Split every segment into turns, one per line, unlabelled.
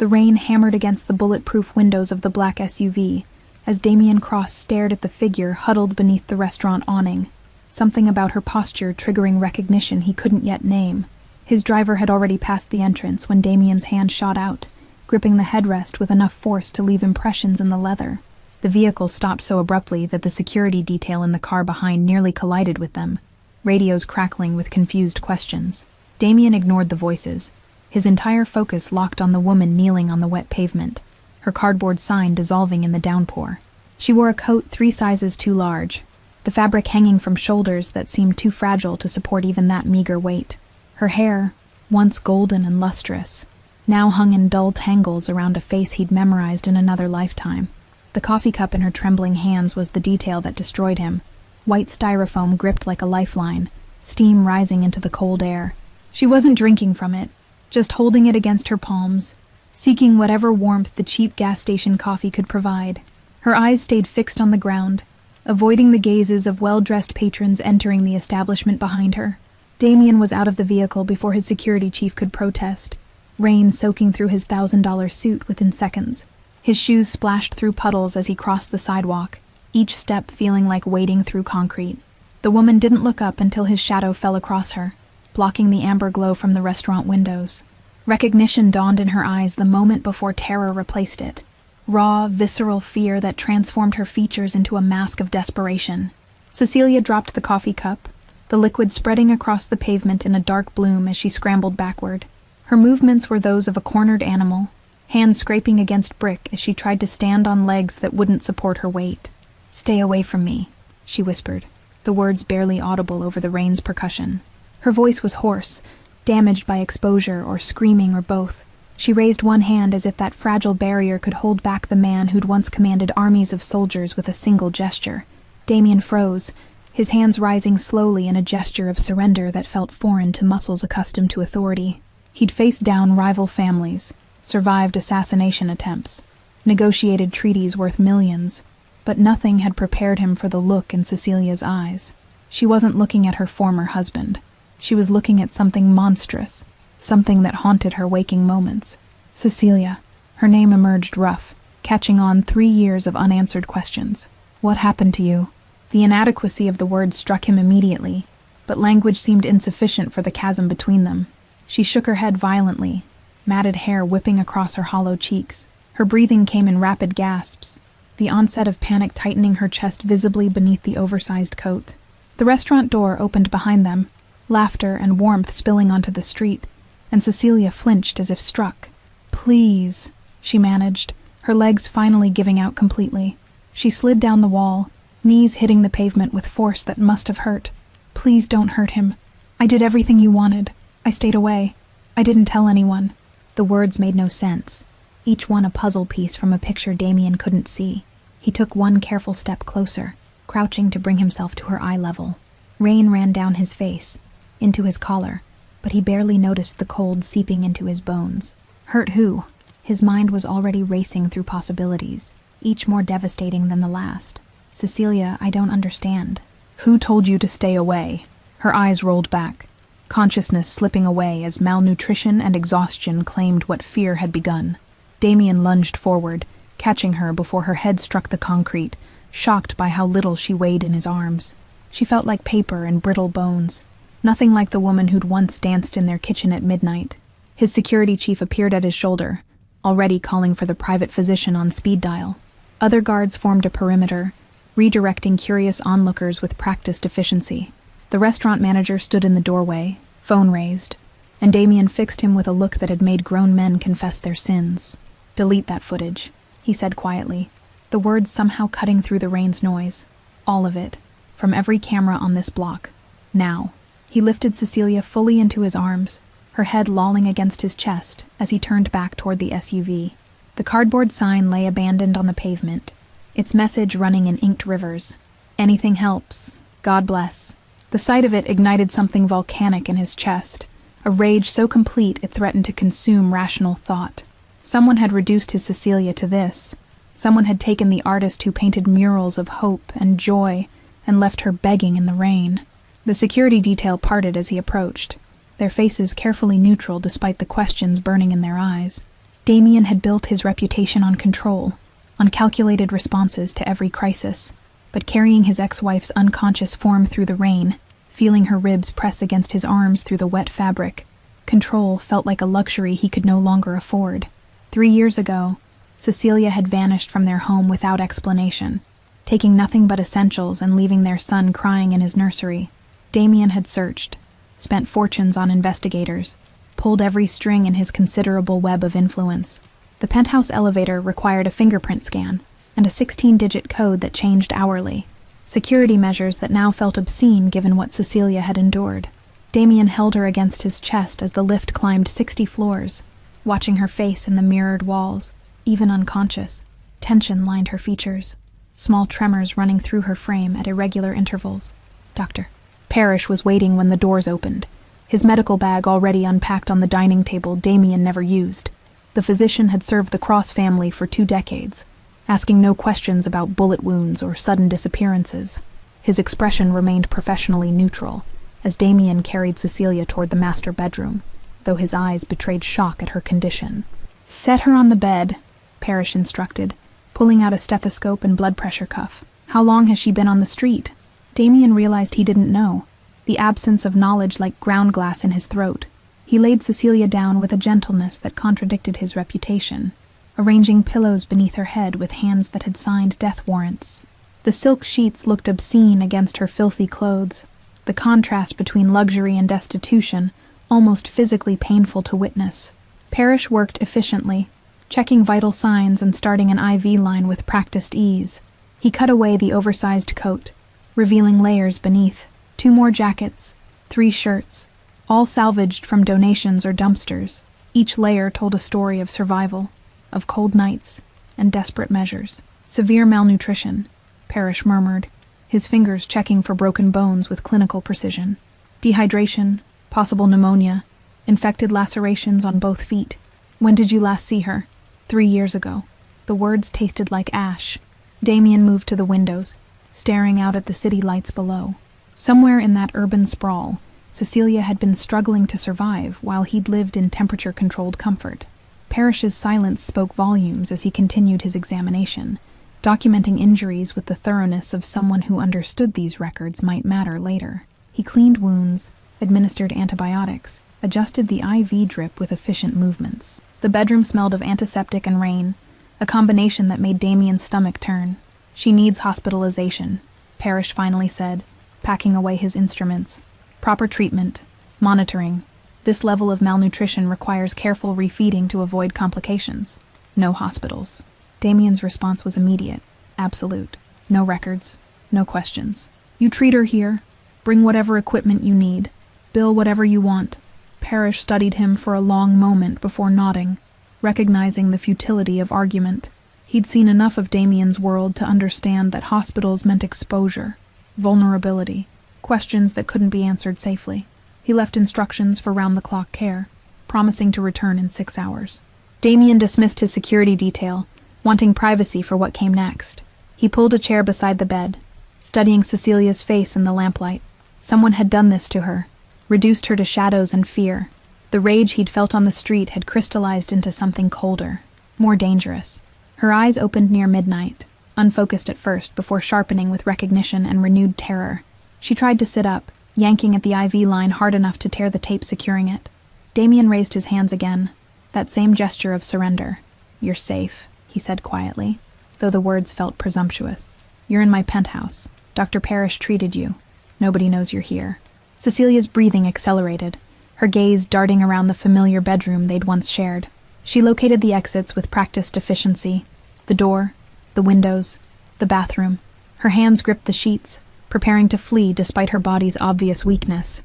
The rain hammered against the bulletproof windows of the black SUV as Damien Cross stared at the figure huddled beneath the restaurant awning, something about her posture triggering recognition he couldn't yet name. His driver had already passed the entrance when Damien's hand shot out, gripping the headrest with enough force to leave impressions in the leather. The vehicle stopped so abruptly that the security detail in the car behind nearly collided with them, radios crackling with confused questions. Damien ignored the voices, his entire focus locked on the woman kneeling on the wet pavement, her cardboard sign dissolving in the downpour. She wore a coat 3 sizes too large, the fabric hanging from shoulders that seemed too fragile to support even that meager weight. Her hair, once golden and lustrous, now hung in dull tangles around a face he'd memorized in another lifetime. The coffee cup in her trembling hands was the detail that destroyed him, white styrofoam gripped like a lifeline, steam rising into the cold air. She wasn't drinking from it, just holding it against her palms, seeking whatever warmth the cheap gas station coffee could provide. Her eyes stayed fixed on the ground, avoiding the gazes of well-dressed patrons entering the establishment behind her. Damien was out of the vehicle before his security chief could protest, rain soaking through his $1,000 suit within seconds. His shoes splashed through puddles as he crossed the sidewalk, each step feeling like wading through concrete. The woman didn't look up until his shadow fell across her, blocking the amber glow from the restaurant windows. Recognition dawned in her eyes the moment before terror replaced it. Raw, visceral fear that transformed her features into a mask of desperation. Cecilia dropped the coffee cup, the liquid spreading across the pavement in a dark bloom as she scrambled backward. Her movements were those of a cornered animal, hands scraping against brick as she tried to stand on legs that wouldn't support her weight. "Stay away from me," she whispered, the words barely audible over the rain's percussion. Her voice was hoarse, damaged by exposure or screaming or both. She raised one hand as if that fragile barrier could hold back the man who'd once commanded armies of soldiers with a single gesture. Damien froze, his hands rising slowly in a gesture of surrender that felt foreign to muscles accustomed to authority. He'd faced down rival families, survived assassination attempts, negotiated treaties worth millions, but nothing had prepared him for the look in Cecilia's eyes. She wasn't looking at her former husband. She was looking at something monstrous, something that haunted her waking moments. Cecilia. Her name emerged rough, catching on 3 years of unanswered questions. "What happened to you?" The inadequacy of the words struck him immediately, but language seemed insufficient for the chasm between them. She shook her head violently, matted hair whipping across her hollow cheeks. Her breathing came in rapid gasps, the onset of panic tightening her chest visibly beneath the oversized coat. The restaurant door opened behind them, laughter and warmth spilling onto the street, and Cecilia flinched as if struck. "Please," she managed, her legs finally giving out completely. She slid down the wall, knees hitting the pavement with force that must have hurt. "Please don't hurt him. I did everything you wanted. I stayed away. I didn't tell anyone." The words made no sense, each one a puzzle piece from a picture Damien couldn't see. He took one careful step closer, crouching to bring himself to her eye level. Rain ran down his face, into his collar, but he barely noticed the cold seeping into his bones. Hurt who? His mind was already racing through possibilities, each more devastating than the last. "Cecilia, I don't understand." "Who told you to stay away?" Her eyes rolled back, consciousness slipping away as malnutrition and exhaustion claimed what fear had begun. Damien lunged forward, catching her before her head struck the concrete, shocked by how little she weighed in his arms. She felt like paper and brittle bones, nothing like the woman who'd once danced in their kitchen at midnight. His security chief appeared at his shoulder, already calling for the private physician on speed dial. Other guards formed a perimeter, redirecting curious onlookers with practiced efficiency. The restaurant manager stood in the doorway, phone raised, and Damien fixed him with a look that had made grown men confess their sins. "Delete that footage," he said quietly, the words somehow cutting through the rain's noise. "All of it, from every camera on this block. Now." He lifted Cecilia fully into his arms, her head lolling against his chest as he turned back toward the SUV. The cardboard sign lay abandoned on the pavement, its message running in inked rivers. "Anything helps. God bless." The sight of it ignited something volcanic in his chest, a rage so complete it threatened to consume rational thought. Someone had reduced his Cecilia to this. Someone had taken the artist who painted murals of hope and joy and left her begging in the rain. The security detail parted as he approached, their faces carefully neutral despite the questions burning in their eyes. Damien had built his reputation on control, on calculated responses to every crisis, but carrying his ex-wife's unconscious form through the rain, feeling her ribs press against his arms through the wet fabric, control felt like a luxury he could no longer afford. 3 years ago, Cecilia had vanished from their home without explanation, taking nothing but essentials and leaving their son crying in his nursery. Damien had searched, spent fortunes on investigators, pulled every string in his considerable web of influence. The penthouse elevator required a fingerprint scan and a 16-digit code that changed hourly, security measures that now felt obscene given what Cecilia had endured. Damien held her against his chest as the lift climbed 60 floors, watching her face in the mirrored walls. Even unconscious, tension lined her features, small tremors running through her frame at irregular intervals. Dr. Parrish was waiting when the doors opened, his medical bag already unpacked on the dining table Damien never used. The physician had served the Cross family for 2 decades, asking no questions about bullet wounds or sudden disappearances. His expression remained professionally neutral, as Damien carried Cecilia toward the master bedroom, though his eyes betrayed shock at her condition. "Set her on the bed," Parrish instructed, pulling out a stethoscope and blood pressure cuff. "How long has she been on the street?" Damien realized he didn't know, the absence of knowledge like ground glass in his throat. He laid Cecilia down with a gentleness that contradicted his reputation, arranging pillows beneath her head with hands that had signed death warrants. The silk sheets looked obscene against her filthy clothes, the contrast between luxury and destitution almost physically painful to witness. Parrish worked efficiently, checking vital signs and starting an IV line with practiced ease. He cut away the oversized coat, revealing layers beneath: 2 more jackets, 3 shirts, all salvaged from donations or dumpsters. Each layer told a story of survival, of cold nights, and desperate measures. "Severe malnutrition," Parrish murmured, his fingers checking for broken bones with clinical precision. "Dehydration, possible pneumonia, infected lacerations on both feet. When did you last see her?" 3 years ago. The words tasted like ash. Damien moved to the windows, staring out at the city lights below. Somewhere in that urban sprawl, Cecilia had been struggling to survive while he'd lived in temperature-controlled comfort. Parrish's silence spoke volumes as he continued his examination. Documenting injuries with the thoroughness of someone who understood these records might matter later. He cleaned wounds, administered antibiotics, adjusted the IV drip with efficient movements. The bedroom smelled of antiseptic and rain, a combination that made Damien's stomach turn. "She needs hospitalization," Parrish finally said, packing away his instruments. "Proper treatment, monitoring. This level of malnutrition requires careful refeeding to avoid complications. No hospitals." Damien's response was immediate, absolute. No records, no questions. "You treat her here. Bring whatever equipment you need. Bill whatever you want." Parrish studied him for a long moment before nodding, recognizing the futility of argument. He'd seen enough of Damien's world to understand that hospitals meant exposure, vulnerability, questions that couldn't be answered safely. He left instructions for round-the-clock care, promising to return in 6 hours. Damien dismissed his security detail, wanting privacy for what came next. He pulled a chair beside the bed, studying Cecilia's face in the lamplight. Someone had done this to her, reduced her to shadows and fear. The rage he'd felt on the street had crystallized into something colder, more dangerous. Her eyes opened near midnight, unfocused at first before sharpening with recognition and renewed terror. She tried to sit up, yanking at the IV line hard enough to tear the tape securing it. Damien raised his hands again, that same gesture of surrender. "You're safe," he said quietly, though the words felt presumptuous. "You're in my penthouse. Dr. Parrish treated you. Nobody knows you're here." Cecilia's breathing accelerated, her gaze darting around the familiar bedroom they'd once shared. She located the exits with practiced efficiency. The door, the windows, the bathroom. Her hands gripped the sheets, preparing to flee despite her body's obvious weakness.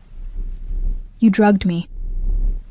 "You drugged me."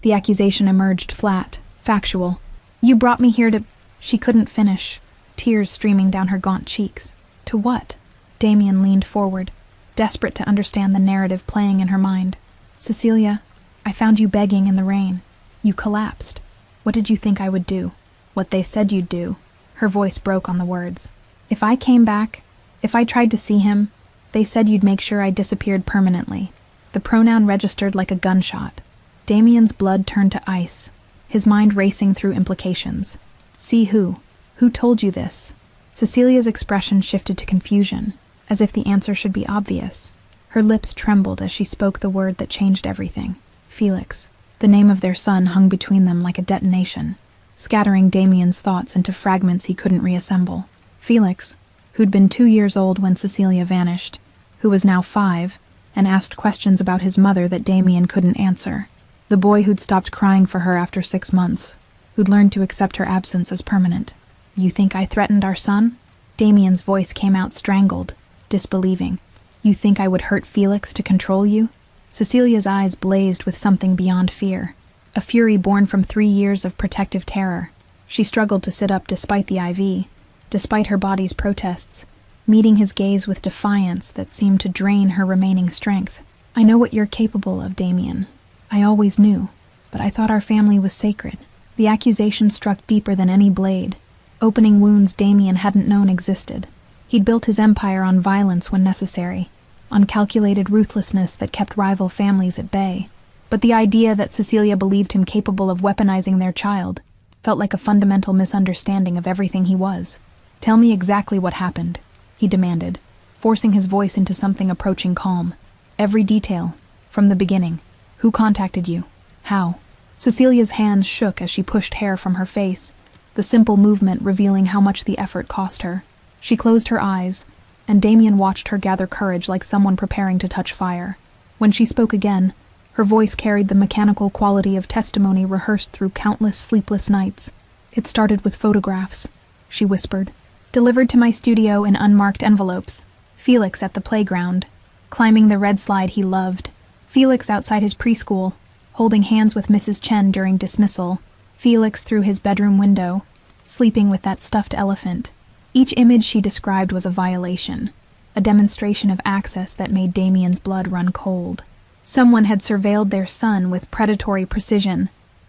The accusation emerged flat, factual. "You brought me here to—" She couldn't finish, tears streaming down her gaunt cheeks. "To what?" Damien leaned forward, desperate to understand the narrative playing in her mind. "Cecilia, I found you begging in the rain. You collapsed. What did you think I would do?" "What they said you'd do." Her voice broke on the words. "If I came back, if I tried to see him, they said you'd make sure I disappeared permanently." The pronoun registered like a gunshot. Damien's blood turned to ice, his mind racing through implications. See who? Who told you this? Cecilia's expression shifted to confusion, as if the answer should be obvious. Her lips trembled as she spoke the word that changed everything. Felix. The name of their son hung between them like a detonation, scattering Damien's thoughts into fragments he couldn't reassemble. Felix, who'd been 2 years old when Cecilia vanished, who was now 5, and asked questions about his mother that Damien couldn't answer. The boy who'd stopped crying for her after 6 months, who'd learned to accept her absence as permanent. You think I threatened our son? Damien's voice came out strangled, disbelieving. You think I would hurt Felix to control you? Cecilia's eyes blazed with something beyond fear, a fury born from 3 years of protective terror. She struggled to sit up despite the IV, despite her body's protests, meeting his gaze with defiance that seemed to drain her remaining strength. I know what you're capable of, Damien. I always knew, but I thought our family was sacred. The accusation struck deeper than any blade, opening wounds Damien hadn't known existed. He'd built his empire on violence when necessary, on calculated ruthlessness that kept rival families at bay. But the idea that Cecilia believed him capable of weaponizing their child felt like a fundamental misunderstanding of everything he was. Tell me exactly what happened, he demanded, forcing his voice into something approaching calm. Every detail, from the beginning. Who contacted you? How? Cecilia's hands shook as she pushed hair from her face, the simple movement revealing how much the effort cost her. She closed her eyes, and Damien watched her gather courage like someone preparing to touch fire. When she spoke again, her voice carried the mechanical quality of testimony rehearsed through countless sleepless nights. It started with photographs, she whispered, delivered to my studio in unmarked envelopes. Felix at the playground, climbing the red slide he loved. Felix outside his preschool, holding hands with Mrs. Chen during dismissal. Felix through his bedroom window, sleeping with that stuffed elephant. Each image she described was a violation, a demonstration of access that made Damien's blood run cold. Someone had surveilled their son with predatory precision,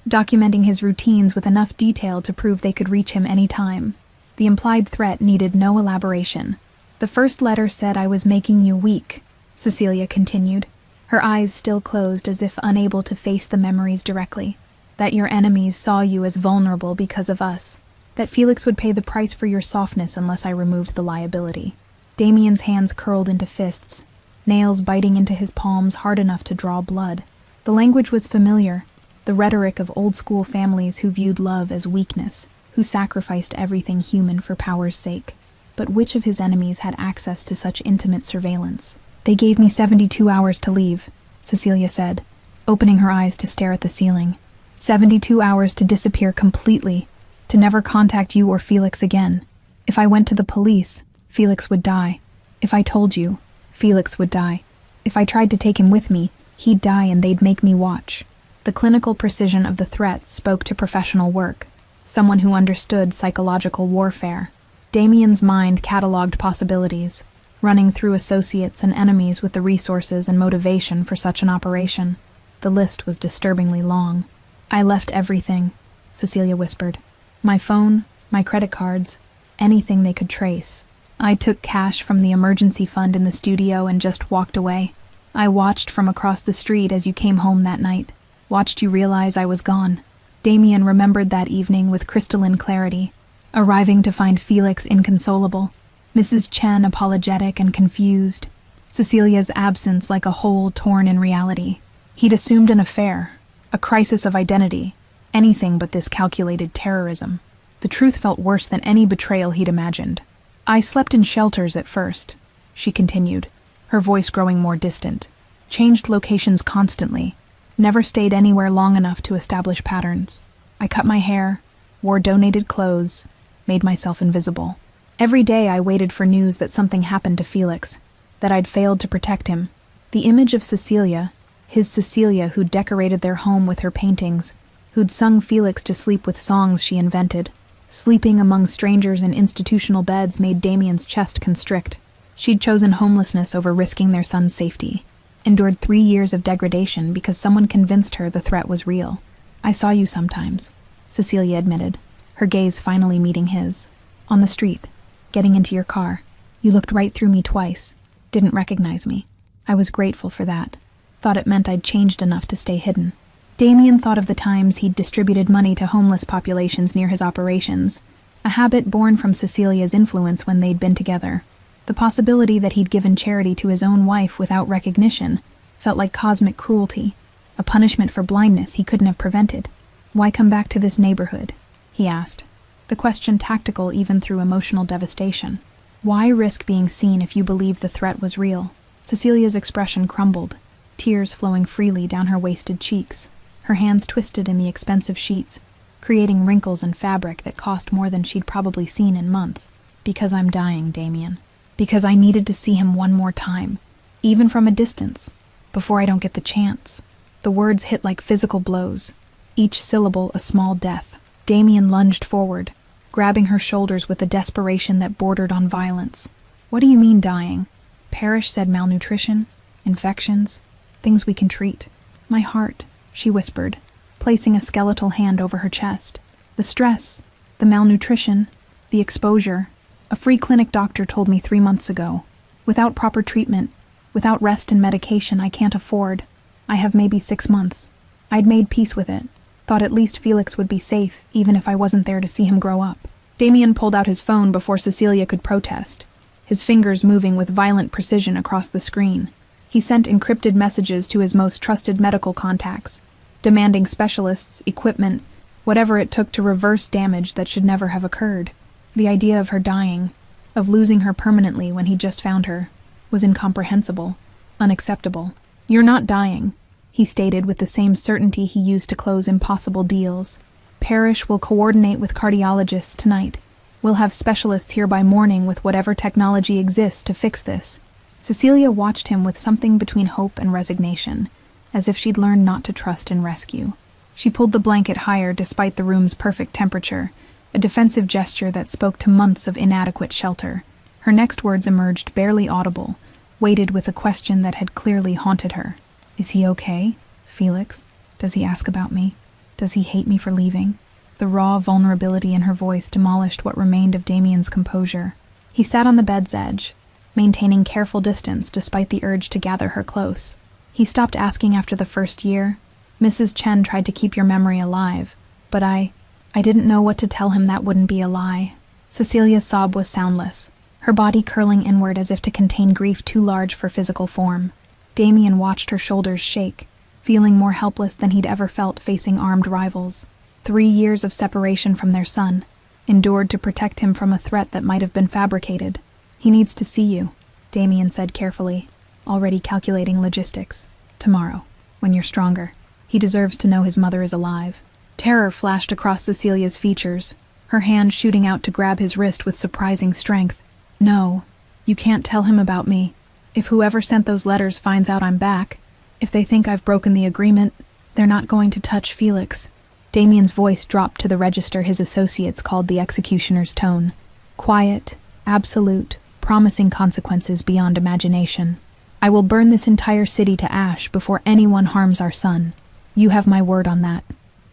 documenting his routines with enough detail to prove they could reach him any time. The implied threat needed no elaboration. The first letter said I was making you weak, Cecilia continued, her eyes still closed as if unable to face the memories directly. That your enemies saw you as vulnerable because of us. That Felix would pay the price for your softness unless I removed the liability. Damien's hands curled into fists, nails biting into his palms hard enough to draw blood. The language was familiar, the rhetoric of old-school families who viewed love as weakness, who sacrificed everything human for power's sake. But which of his enemies had access to such intimate surveillance? They gave me 72 hours to leave, Cecilia said, opening her eyes to stare at the ceiling. 72 hours to disappear completely, to never contact you or Felix again. If I went to the police, Felix would die. If I told you, Felix would die. If I tried to take him with me, he'd die and they'd make me watch. The clinical precision of the threats spoke to professional work, someone who understood psychological warfare. Damien's mind catalogued possibilities, running through associates and enemies with the resources and motivation for such an operation. The list was disturbingly long. I left everything, Cecilia whispered. My phone, my credit cards, anything they could trace. I took cash from the emergency fund in the studio and just walked away. I watched from across the street as you came home that night, watched you realize I was gone. Damien remembered that evening with crystalline clarity, arriving to find Felix inconsolable, Mrs. Chen apologetic and confused, Cecilia's absence like a hole torn in reality. He'd assumed an affair, a crisis of identity, anything but this calculated terrorism. The truth felt worse than any betrayal he'd imagined. I slept in shelters at first, she continued, her voice growing more distant. Changed locations constantly, never stayed anywhere long enough to establish patterns. I cut my hair, wore donated clothes, made myself invisible. Every day I waited for news that something happened to Felix, that I'd failed to protect him. The image of Cecilia, his Cecilia who'd decorated their home with her paintings, who'd sung Felix to sleep with songs she invented, sleeping among strangers in institutional beds made Damien's chest constrict. She'd chosen homelessness over risking their son's safety, endured 3 years of degradation because someone convinced her the threat was real. I saw you sometimes, Cecilia admitted, her gaze finally meeting his. On the street, getting into your car. You looked right through me twice, didn't recognize me. I was grateful for that. Thought it meant I'd changed enough to stay hidden. Damien thought of the times he'd distributed money to homeless populations near his operations, a habit born from Cecilia's influence when they'd been together. The possibility that he'd given charity to his own wife without recognition felt like cosmic cruelty, a punishment for blindness he couldn't have prevented. "Why come back to this neighborhood?" he asked, the question tactical even through emotional devastation. "Why risk being seen if you believed the threat was real?" Cecilia's expression crumbled, tears flowing freely down her wasted cheeks, her hands twisted in the expensive sheets, creating wrinkles and fabric that cost more than she'd probably seen in months. "Because I'm dying, Damien. Because I needed to see him one more time, even from a distance, before I don't get the chance." The words hit like physical blows, each syllable a small death. Damien lunged forward, grabbing her shoulders with a desperation that bordered on violence. "What do you mean dying?" Parrish said malnutrition, infections, things we can treat. "My heart," she whispered, placing a skeletal hand over her chest. "The stress, the malnutrition, the exposure. A free clinic doctor told me 3 months ago. Without proper treatment, without rest and medication I can't afford. I have maybe 6 months." I'd made peace with it, thought at least Felix would be safe even if I wasn't there to see him grow up. Damien pulled out his phone before Cecilia could protest, his fingers moving with violent precision across the screen. He sent encrypted messages to his most trusted medical contacts, demanding specialists, equipment, whatever it took to reverse damage that should never have occurred. The idea of her dying, of losing her permanently when he just found her, was incomprehensible, unacceptable. "You're not dying," he stated with the same certainty he used to close impossible deals. "Parrish will coordinate with cardiologists tonight. We'll have specialists here by morning with whatever technology exists to fix this." Cecilia watched him with something between hope and resignation, as if she'd learned not to trust in rescue. She pulled the blanket higher despite the room's perfect temperature, a defensive gesture that spoke to months of inadequate shelter. Her next words emerged barely audible, weighted with a question that had clearly haunted her. "Is he okay, Felix? Does he ask about me? Does he hate me for leaving?" The raw vulnerability in her voice demolished what remained of Damien's composure. He sat on the bed's edge, maintaining careful distance despite the urge to gather her close. "He stopped asking after the first year. Mrs. Chen tried to keep your memory alive, but I didn't know what to tell him that wouldn't be a lie." Cecilia's sob was soundless, her body curling inward as if to contain grief too large for physical form. Damien watched her shoulders shake, feeling more helpless than he'd ever felt facing armed rivals. 3 years of separation from their son, endured to protect him from a threat that might have been fabricated. "He needs to see you," Damien said carefully, already calculating logistics. "Tomorrow, when you're stronger. He deserves to know his mother is alive." Terror flashed across Cecilia's features, her hand shooting out to grab his wrist with surprising strength. "No, you can't tell him about me. If whoever sent those letters finds out I'm back, if they think I've broken the agreement, they're not going to touch Felix." Damien's voice dropped to the register his associates called the executioner's tone. Quiet, absolute, promising consequences beyond imagination. "I will burn this entire city to ash before anyone harms our son. You have my word on that."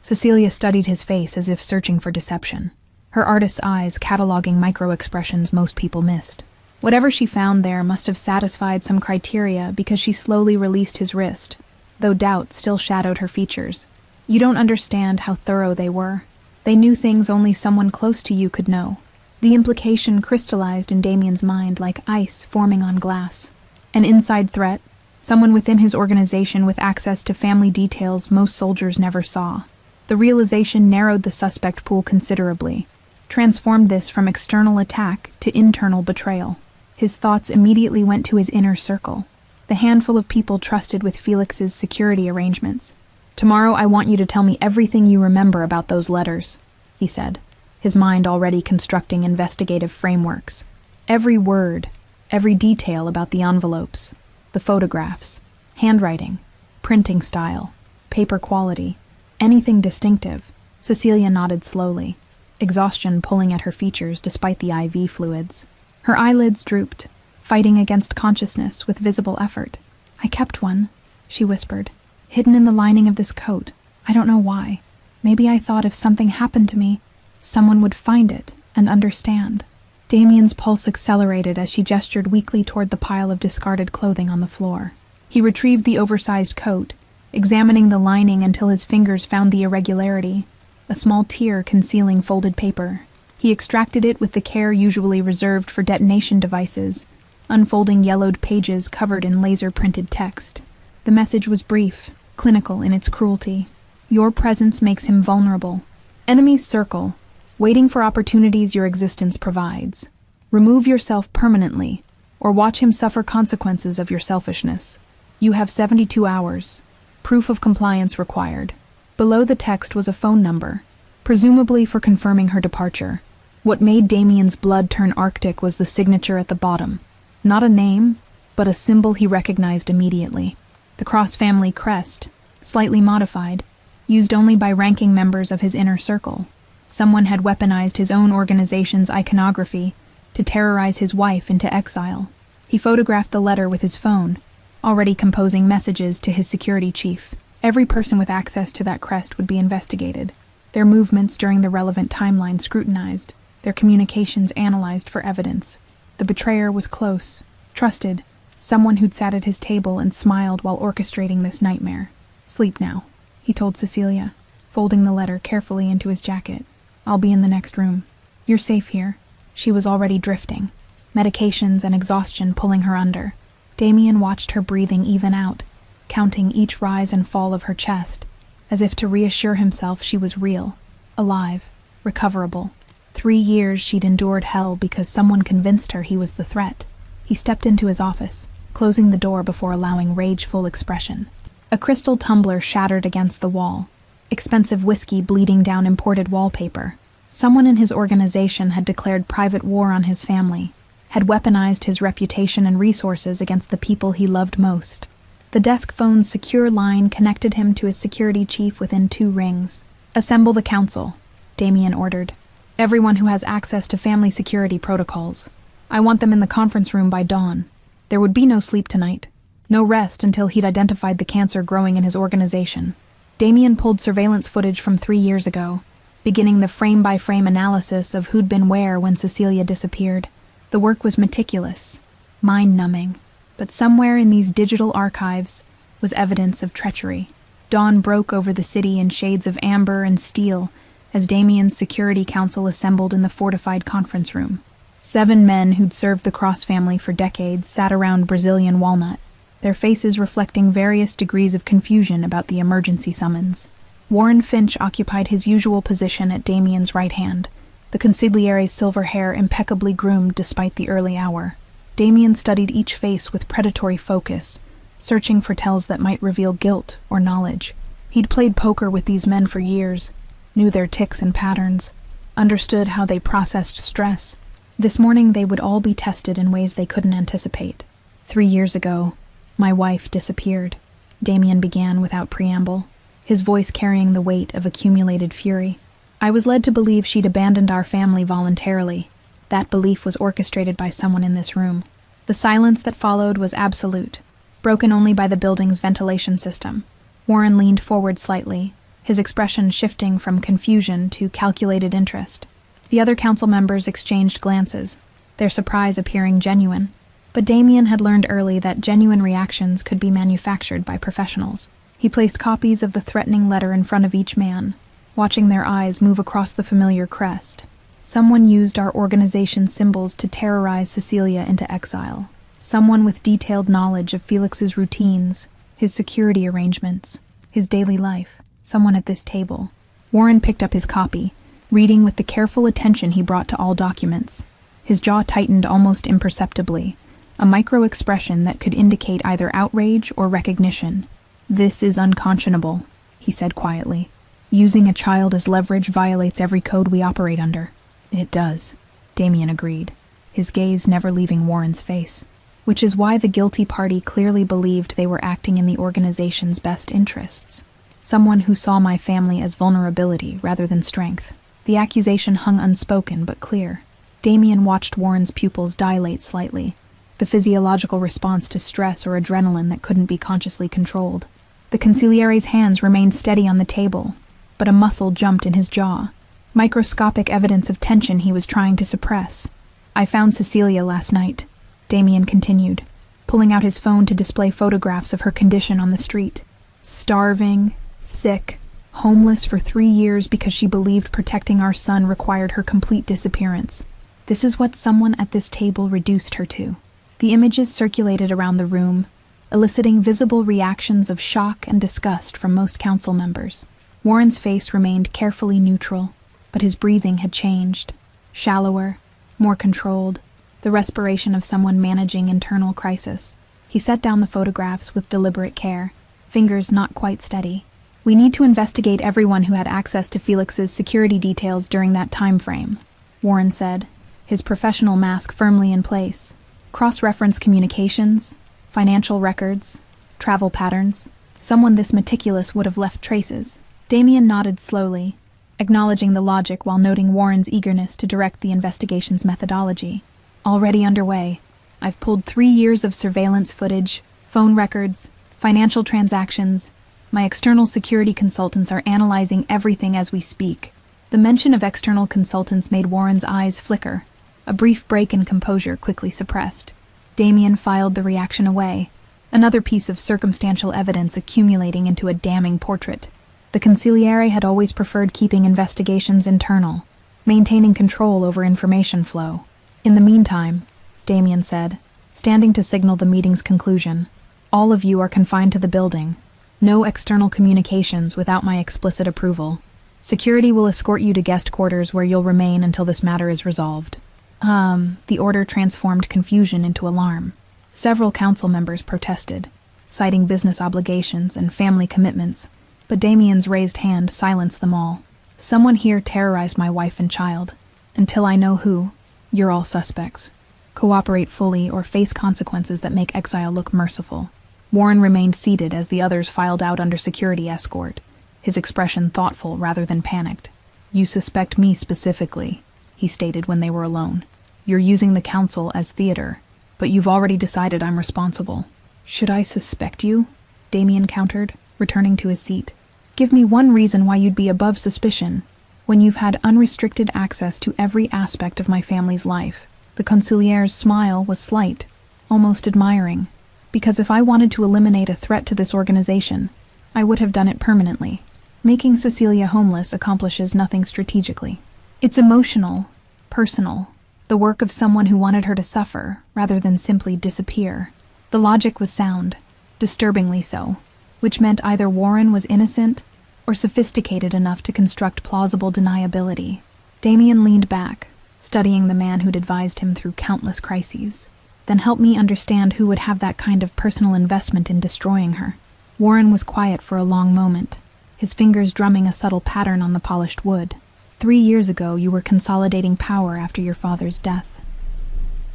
Cecilia studied his face as if searching for deception, her artist's eyes cataloging micro-expressions most people missed. Whatever she found there must have satisfied some criteria because she slowly released his wrist, though doubt still shadowed her features. "You don't understand how thorough they were. They knew things only someone close to you could know." The implication crystallized in Damien's mind like ice forming on glass. An inside threat, someone within his organization with access to family details most soldiers never saw. The realization narrowed the suspect pool considerably, transformed this from external attack to internal betrayal. His thoughts immediately went to his inner circle, the handful of people trusted with Felix's security arrangements. "Tomorrow I want you to tell me everything you remember about those letters," he said, his mind already constructing investigative frameworks. Every word, every detail about the envelopes, the photographs, handwriting, printing style, paper quality, anything distinctive. Cecilia nodded slowly, exhaustion pulling at her features despite the IV fluids. Her eyelids drooped, fighting against consciousness with visible effort. "I kept one," she whispered, "hidden in the lining of this coat. I don't know why. Maybe I thought if something happened to me, someone would find it and understand." Damien's pulse accelerated as she gestured weakly toward the pile of discarded clothing on the floor. He retrieved the oversized coat, examining the lining until his fingers found the irregularity, a small tear concealing folded paper. He extracted it with the care usually reserved for detonation devices, unfolding yellowed pages covered in laser-printed text. The message was brief, clinical in its cruelty. Your presence makes him vulnerable. Enemies circle, waiting for opportunities your existence provides. Remove yourself permanently, or watch him suffer consequences of your selfishness. You have 72 hours. Proof of compliance required. Below the text was a phone number, presumably for confirming her departure. What made Damien's blood turn arctic was the signature at the bottom. Not a name, but a symbol he recognized immediately. The cross-family crest, slightly modified, used only by ranking members of his inner circle. Someone had weaponized his own organization's iconography to terrorize his wife into exile. He photographed the letter with his phone, already composing messages to his security chief. Every person with access to that crest would be investigated, their movements during the relevant timeline scrutinized, their communications analyzed for evidence. The betrayer was close, trusted, someone who'd sat at his table and smiled while orchestrating this nightmare. Sleep now, he told Cecilia, folding the letter carefully into his jacket. I'll be in the next room. You're safe here. She was already drifting, medications and exhaustion pulling her under. Damien watched her breathing even out, counting each rise and fall of her chest, as if to reassure himself she was real, alive, recoverable. 3 years she'd endured hell because someone convinced her he was the threat. He stepped into his office, closing the door before allowing rageful expression. A crystal tumbler shattered against the wall, expensive whiskey bleeding down imported wallpaper. Someone in his organization had declared private war on his family, had weaponized his reputation and resources against the people he loved most. The desk phone's secure line connected him to his security chief within 2 rings. Assemble the council, Damien ordered. Everyone who has access to family security protocols. I want them in the conference room by dawn. There would be no sleep tonight. No rest until he'd identified the cancer growing in his organization. Damien pulled surveillance footage from 3 years ago, beginning the frame-by-frame analysis of who'd been where when Cecilia disappeared. The work was meticulous, mind-numbing, but somewhere in these digital archives was evidence of treachery. Dawn broke over the city in shades of amber and steel as Damien's security council assembled in the fortified conference room. 7 men who'd served the Cross family for decades sat around Brazilian walnut, their faces reflecting various degrees of confusion about the emergency summons. Warren Finch occupied his usual position at Damien's right hand, the consigliere's silver hair impeccably groomed despite the early hour. Damien studied each face with predatory focus, searching for tells that might reveal guilt or knowledge. He'd played poker with these men for years, knew their tics and patterns, understood how they processed stress. This morning they would all be tested in ways they couldn't anticipate. 3 years ago, my wife disappeared, Damien began without preamble, his voice carrying the weight of accumulated fury. I was led to believe she'd abandoned our family voluntarily. That belief was orchestrated by someone in this room. The silence that followed was absolute, broken only by the building's ventilation system. Warren leaned forward slightly, his expression shifting from confusion to calculated interest. The other council members exchanged glances, their surprise appearing genuine. But Damien had learned early that genuine reactions could be manufactured by professionals. He placed copies of the threatening letter in front of each man, watching their eyes move across the familiar crest. Someone used our organization's symbols to terrorize Cecilia into exile. Someone with detailed knowledge of Felix's routines, his security arrangements, his daily life. Someone at this table. Warren picked up his copy, reading with the careful attention he brought to all documents. His jaw tightened almost imperceptibly, a micro-expression that could indicate either outrage or recognition. This is unconscionable, he said quietly. Using a child as leverage violates every code we operate under. It does, Damien agreed, his gaze never leaving Warren's face. Which is why the guilty party clearly believed they were acting in the organization's best interests. Someone who saw my family as vulnerability rather than strength. The accusation hung unspoken but clear. Damien watched Warren's pupils dilate slightly, the physiological response to stress or adrenaline that couldn't be consciously controlled. The consigliere's hands remained steady on the table, but a muscle jumped in his jaw, microscopic evidence of tension he was trying to suppress. I found Cecilia last night, Damien continued, pulling out his phone to display photographs of her condition on the street. Starving, sick, homeless for 3 years because she believed protecting our son required her complete disappearance. This is what someone at this table reduced her to. The images circulated around the room, eliciting visible reactions of shock and disgust from most council members. Warren's face remained carefully neutral, but his breathing had changed. Shallower, more controlled, the respiration of someone managing internal crisis. He set down the photographs with deliberate care, fingers not quite steady. We need to investigate everyone who had access to Felix's security details during that time frame, Warren said, his professional mask firmly in place. Cross-reference communications, financial records, travel patterns. Someone this meticulous would have left traces. Damien nodded slowly, acknowledging the logic while noting Warren's eagerness to direct the investigation's methodology. Already underway. I've pulled 3 years of surveillance footage, phone records, financial transactions. My external security consultants are analyzing everything as we speak. The mention of external consultants made Warren's eyes flicker. A brief break in composure quickly suppressed. Damien filed the reaction away, another piece of circumstantial evidence accumulating into a damning portrait. The consigliere had always preferred keeping investigations internal, maintaining control over information flow. In the meantime, Damien said, standing to signal the meeting's conclusion, all of you are confined to the building. No external communications without my explicit approval. Security will escort you to guest quarters where you'll remain until this matter is resolved. The order transformed confusion into alarm. Several council members protested, citing business obligations and family commitments, but Damien's raised hand silenced them all. Someone here terrorized my wife and child. Until I know who, you're all suspects. Cooperate fully or face consequences that make exile look merciful. Warren remained seated as the others filed out under security escort, his expression thoughtful rather than panicked. You suspect me specifically, he stated when they were alone. You're using the council as theater, but you've already decided I'm responsible. Should I suspect you? Damien countered, returning to his seat. Give me one reason why you'd be above suspicion, when you've had unrestricted access to every aspect of my family's life. The consigliere's smile was slight, almost admiring, because if I wanted to eliminate a threat to this organization, I would have done it permanently. Making Cecilia homeless accomplishes nothing strategically. It's emotional, personal, the work of someone who wanted her to suffer rather than simply disappear. The logic was sound, disturbingly so, which meant either Warren was innocent or sophisticated enough to construct plausible deniability. Damien leaned back, studying the man who'd advised him through countless crises. Then help me understand who would have that kind of personal investment in destroying her. Warren was quiet for a long moment, his fingers drumming a subtle pattern on the polished wood. 3 years ago, you were consolidating power after your father's death.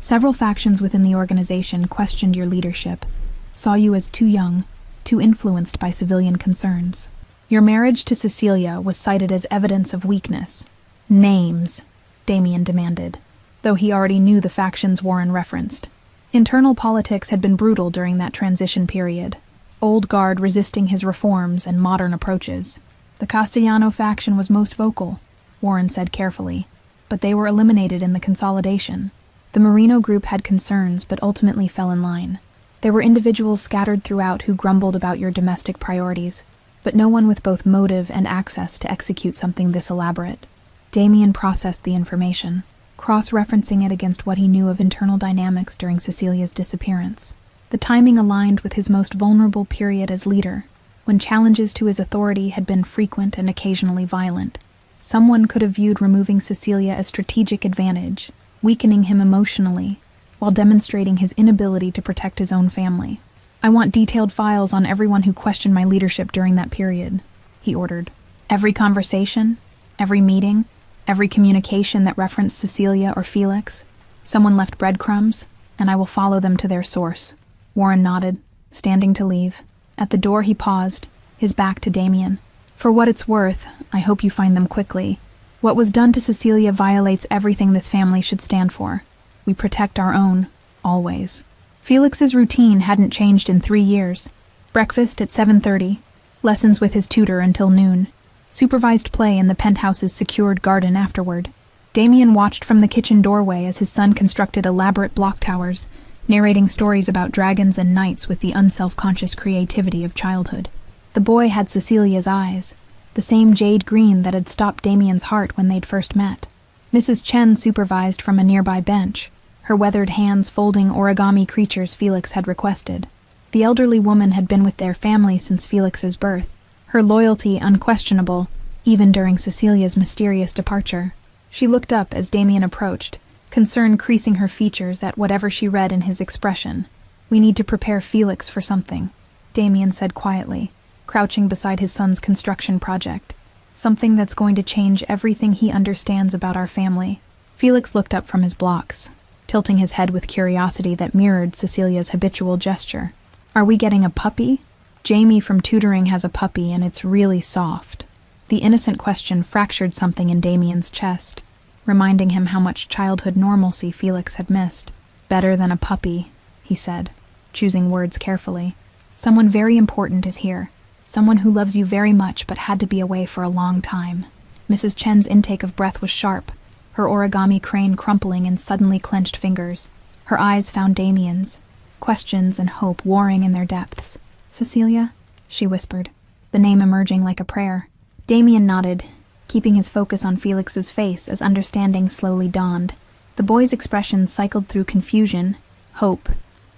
Several factions within the organization questioned your leadership, saw you as too young, too influenced by civilian concerns. Your marriage to Cecilia was cited as evidence of weakness. Names, Damien demanded, though he already knew the factions Warren referenced. Internal politics had been brutal during that transition period, old guard resisting his reforms and modern approaches. The Castellano faction was most vocal, Warren said carefully, but they were eliminated in the consolidation. The Marino group had concerns but ultimately fell in line. There were individuals scattered throughout who grumbled about your domestic priorities, but no one with both motive and access to execute something this elaborate. Damien processed the information, cross-referencing it against what he knew of internal dynamics during Cecilia's disappearance. The timing aligned with his most vulnerable period as leader, when challenges to his authority had been frequent and occasionally violent. Someone could have viewed removing Cecilia as strategic advantage, weakening him emotionally, while demonstrating his inability to protect his own family. I want detailed files on everyone who questioned my leadership during that period, he ordered. Every conversation, every meeting, every communication that referenced Cecilia or Felix. Someone left breadcrumbs, and I will follow them to their source. Warren nodded, standing to leave. At the door he paused, his back to Damien. For what it's worth, I hope you find them quickly. What was done to Cecilia violates everything this family should stand for. We protect our own, always. Felix's routine hadn't changed in 3 years. Breakfast at 7:30, lessons with his tutor until noon, supervised play in the penthouse's secured garden afterward. Damien watched from the kitchen doorway as his son constructed elaborate block towers, narrating stories about dragons and knights with the unself-conscious creativity of childhood. The boy had Cecilia's eyes, the same jade green that had stopped Damien's heart when they'd first met. Mrs. Chen supervised from a nearby bench, her weathered hands folding origami creatures Felix had requested. The elderly woman had been with their family since Felix's birth, her loyalty unquestionable, even during Cecilia's mysterious departure. She looked up as Damien approached, concern creasing her features at whatever she read in his expression. "We need to prepare Felix for something," Damien said quietly, crouching beside his son's construction project. "Something that's going to change everything he understands about our family." Felix looked up from his blocks, tilting his head with curiosity that mirrored Cecilia's habitual gesture. "Are we getting a puppy? Jamie from tutoring has a puppy and it's really soft." The innocent question fractured something in Damien's chest, reminding him how much childhood normalcy Felix had missed. "Better than a puppy," he said, choosing words carefully. "Someone very important is here. Someone who loves you very much but had to be away for a long time." Mrs. Chen's intake of breath was sharp, her origami crane crumpling in suddenly clenched fingers. Her eyes found Damien's, questions and hope warring in their depths. "Cecilia?" she whispered, the name emerging like a prayer. Damien nodded, keeping his focus on Felix's face as understanding slowly dawned. The boy's expression cycled through confusion, hope,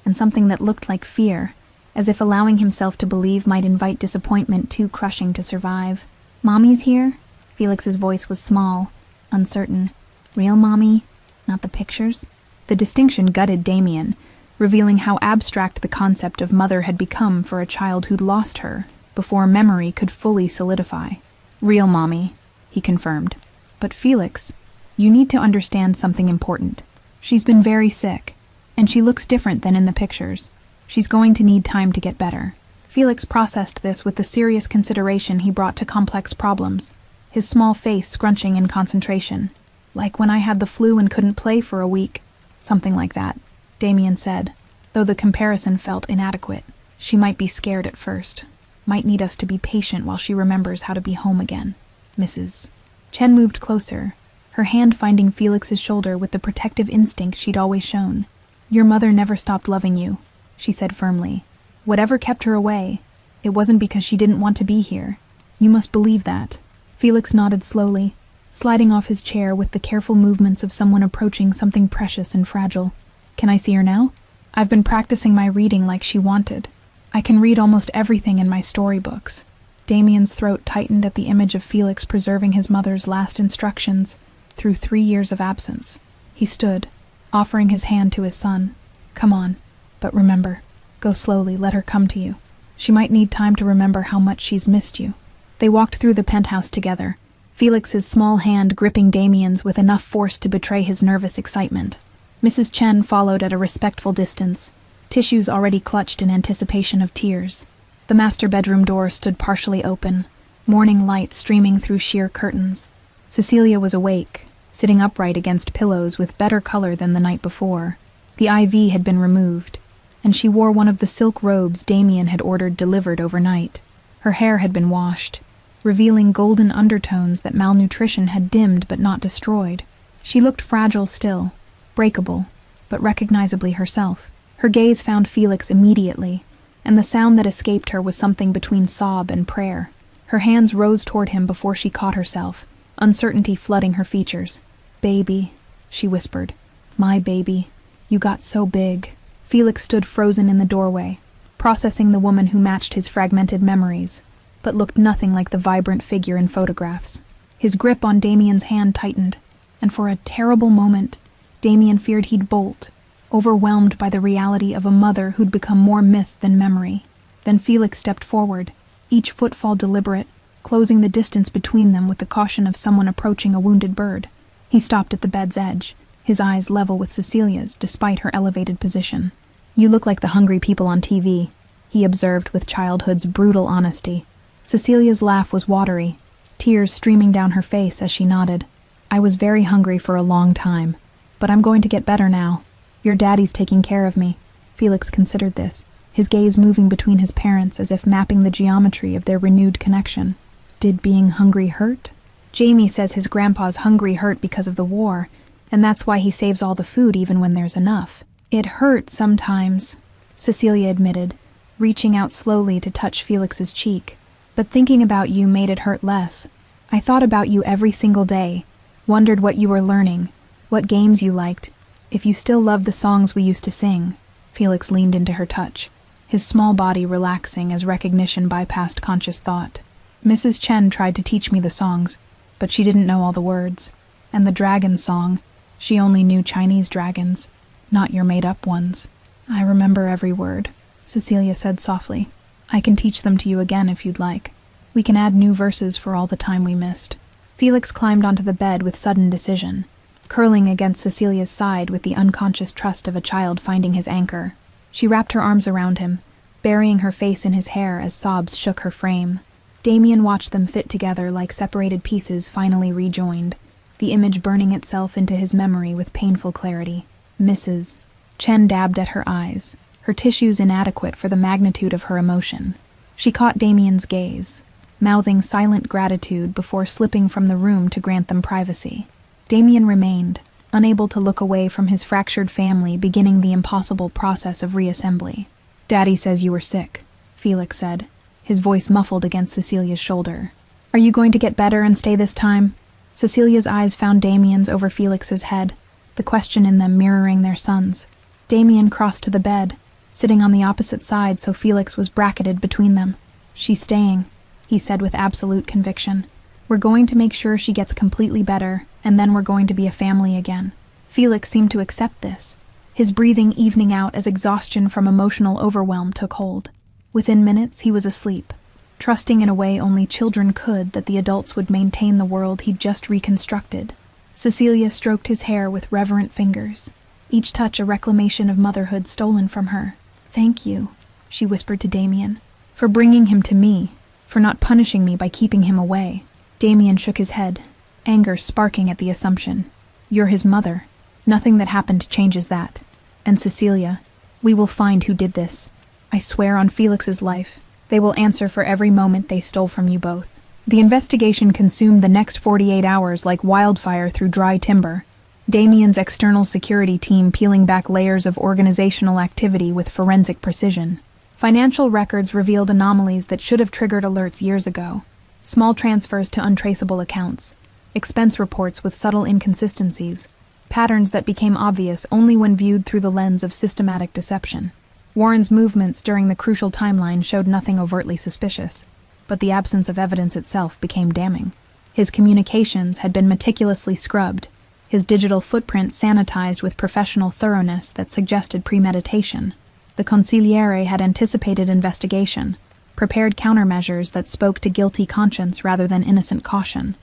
and something that looked like fear, as if allowing himself to believe might invite disappointment too crushing to survive. "Mommy's here?" Felix's voice was small, uncertain. "Real mommy? Not the pictures?" The distinction gutted Damien, revealing how abstract the concept of mother had become for a child who'd lost her before memory could fully solidify. "Real mommy," he confirmed. "But Felix, you need to understand something important. She's been very sick, and she looks different than in the pictures. She's going to need time to get better." Felix processed this with the serious consideration he brought to complex problems, his small face scrunching in concentration. "Like when I had the flu and couldn't play for a week." "Something like that," Damien said, though the comparison felt inadequate. "She might be scared at first. Might need us to be patient while she remembers how to be home again. Mrs. Chen moved closer, her hand finding Felix's shoulder with the protective instinct she'd always shown. "Your mother never stopped loving you," she said firmly. "Whatever kept her away, it wasn't because she didn't want to be here. You must believe that." Felix nodded slowly, sliding off his chair with the careful movements of someone approaching something precious and fragile. "Can I see her now? I've been practicing my reading like she wanted. I can read almost everything in my storybooks." Damien's throat tightened at the image of Felix preserving his mother's last instructions through 3 years of absence. He stood, offering his hand to his son. "Come on, but remember, go slowly, let her come to you. She might need time to remember how much she's missed you." They walked through the penthouse together, Felix's small hand gripping Damien's with enough force to betray his nervous excitement. Mrs. Chen followed at a respectful distance, tissues already clutched in anticipation of tears. The master bedroom door stood partially open, morning light streaming through sheer curtains. Cecilia was awake, sitting upright against pillows with better color than the night before. The IV had been removed, and she wore one of the silk robes Damien had ordered delivered overnight. Her hair had been washed, revealing golden undertones that malnutrition had dimmed but not destroyed. She looked fragile still, breakable, but recognizably herself. Her gaze found Felix immediately, and the sound that escaped her was something between sob and prayer. Her hands rose toward him before she caught herself, uncertainty flooding her features. "Baby," she whispered. "My baby. You got so big." Felix stood frozen in the doorway, processing the woman who matched his fragmented memories, but looked nothing like the vibrant figure in photographs. His grip on Damien's hand tightened, and for a terrible moment, Damien feared he'd bolt, overwhelmed by the reality of a mother who'd become more myth than memory. Then Felix stepped forward, each footfall deliberate, closing the distance between them with the caution of someone approaching a wounded bird. He stopped at the bed's edge, his eyes level with Cecilia's despite her elevated position. "You look like the hungry people on TV," he observed with childhood's brutal honesty. Cecilia's laugh was watery, tears streaming down her face as she nodded. "I was very hungry for a long time, but I'm going to get better now. Your daddy's taking care of me." Felix considered this, his gaze moving between his parents as if mapping the geometry of their renewed connection. Did being hungry hurt? Jamie says his grandpa's hungry hurt because of the war, and that's why he saves all the food even when there's enough. "It hurt sometimes," Cecilia admitted, reaching out slowly to touch Felix's cheek. But thinking about you made it hurt less. I thought about you every single day, wondered what you were learning, what games you liked, if you still loved the songs we used to sing." Felix leaned into her touch, his small body relaxing as recognition bypassed conscious thought. "Mrs. Chen tried to teach me the songs, but she didn't know all the words. And the dragon song, she only knew Chinese dragons, not your made-up ones." "I remember every word," Cecilia said softly. "I can teach them to you again if you'd like. We can add new verses for all the time we missed." Felix climbed onto the bed with sudden decision, curling against Cecilia's side with the unconscious trust of a child finding his anchor. She wrapped her arms around him, burying her face in his hair as sobs shook her frame. Damien watched them fit together like separated pieces finally rejoined, the image burning itself into his memory with painful clarity. "Mrs. Chen dabbed at her eyes, her tissues inadequate for the magnitude of her emotion. She caught Damien's gaze, mouthing silent gratitude before slipping from the room to grant them privacy. Damien remained, unable to look away from his fractured family beginning the impossible process of reassembly. "Daddy says you were sick," Felix said, his voice muffled against Cecilia's shoulder. "Are you going to get better and stay this time?" Cecilia's eyes found Damien's over Felix's head, the question in them mirroring their son's. Damien crossed to the bed, sitting on the opposite side so Felix was bracketed between them. "She's staying," he said with absolute conviction. "We're going to make sure she gets completely better, and then we're going to be a family again." Felix seemed to accept this, his breathing evening out as exhaustion from emotional overwhelm took hold. Within minutes, he was asleep, trusting in a way only children could that the adults would maintain the world he'd just reconstructed. Cecilia stroked his hair with reverent fingers, each touch a reclamation of motherhood stolen from her. "Thank you," she whispered to Damien, "for bringing him to me, for not punishing me by keeping him away." Damien shook his head, anger sparking at the assumption. "You're his mother. Nothing that happened changes that. And Cecilia, we will find who did this. I swear on Felix's life, they will answer for every moment they stole from you both." The investigation consumed the next 48 hours like wildfire through dry timber, Damien's external security team peeling back layers of organizational activity with forensic precision. Financial records revealed anomalies that should have triggered alerts years ago. Small transfers to untraceable accounts, expense reports with subtle inconsistencies, patterns that became obvious only when viewed through the lens of systematic deception. Warren's movements during the crucial timeline showed nothing overtly suspicious, but the absence of evidence itself became damning. His communications had been meticulously scrubbed, his digital footprint sanitized with professional thoroughness that suggested premeditation. The consigliere had anticipated investigation, prepared countermeasures that spoke to guilty conscience rather than innocent caution.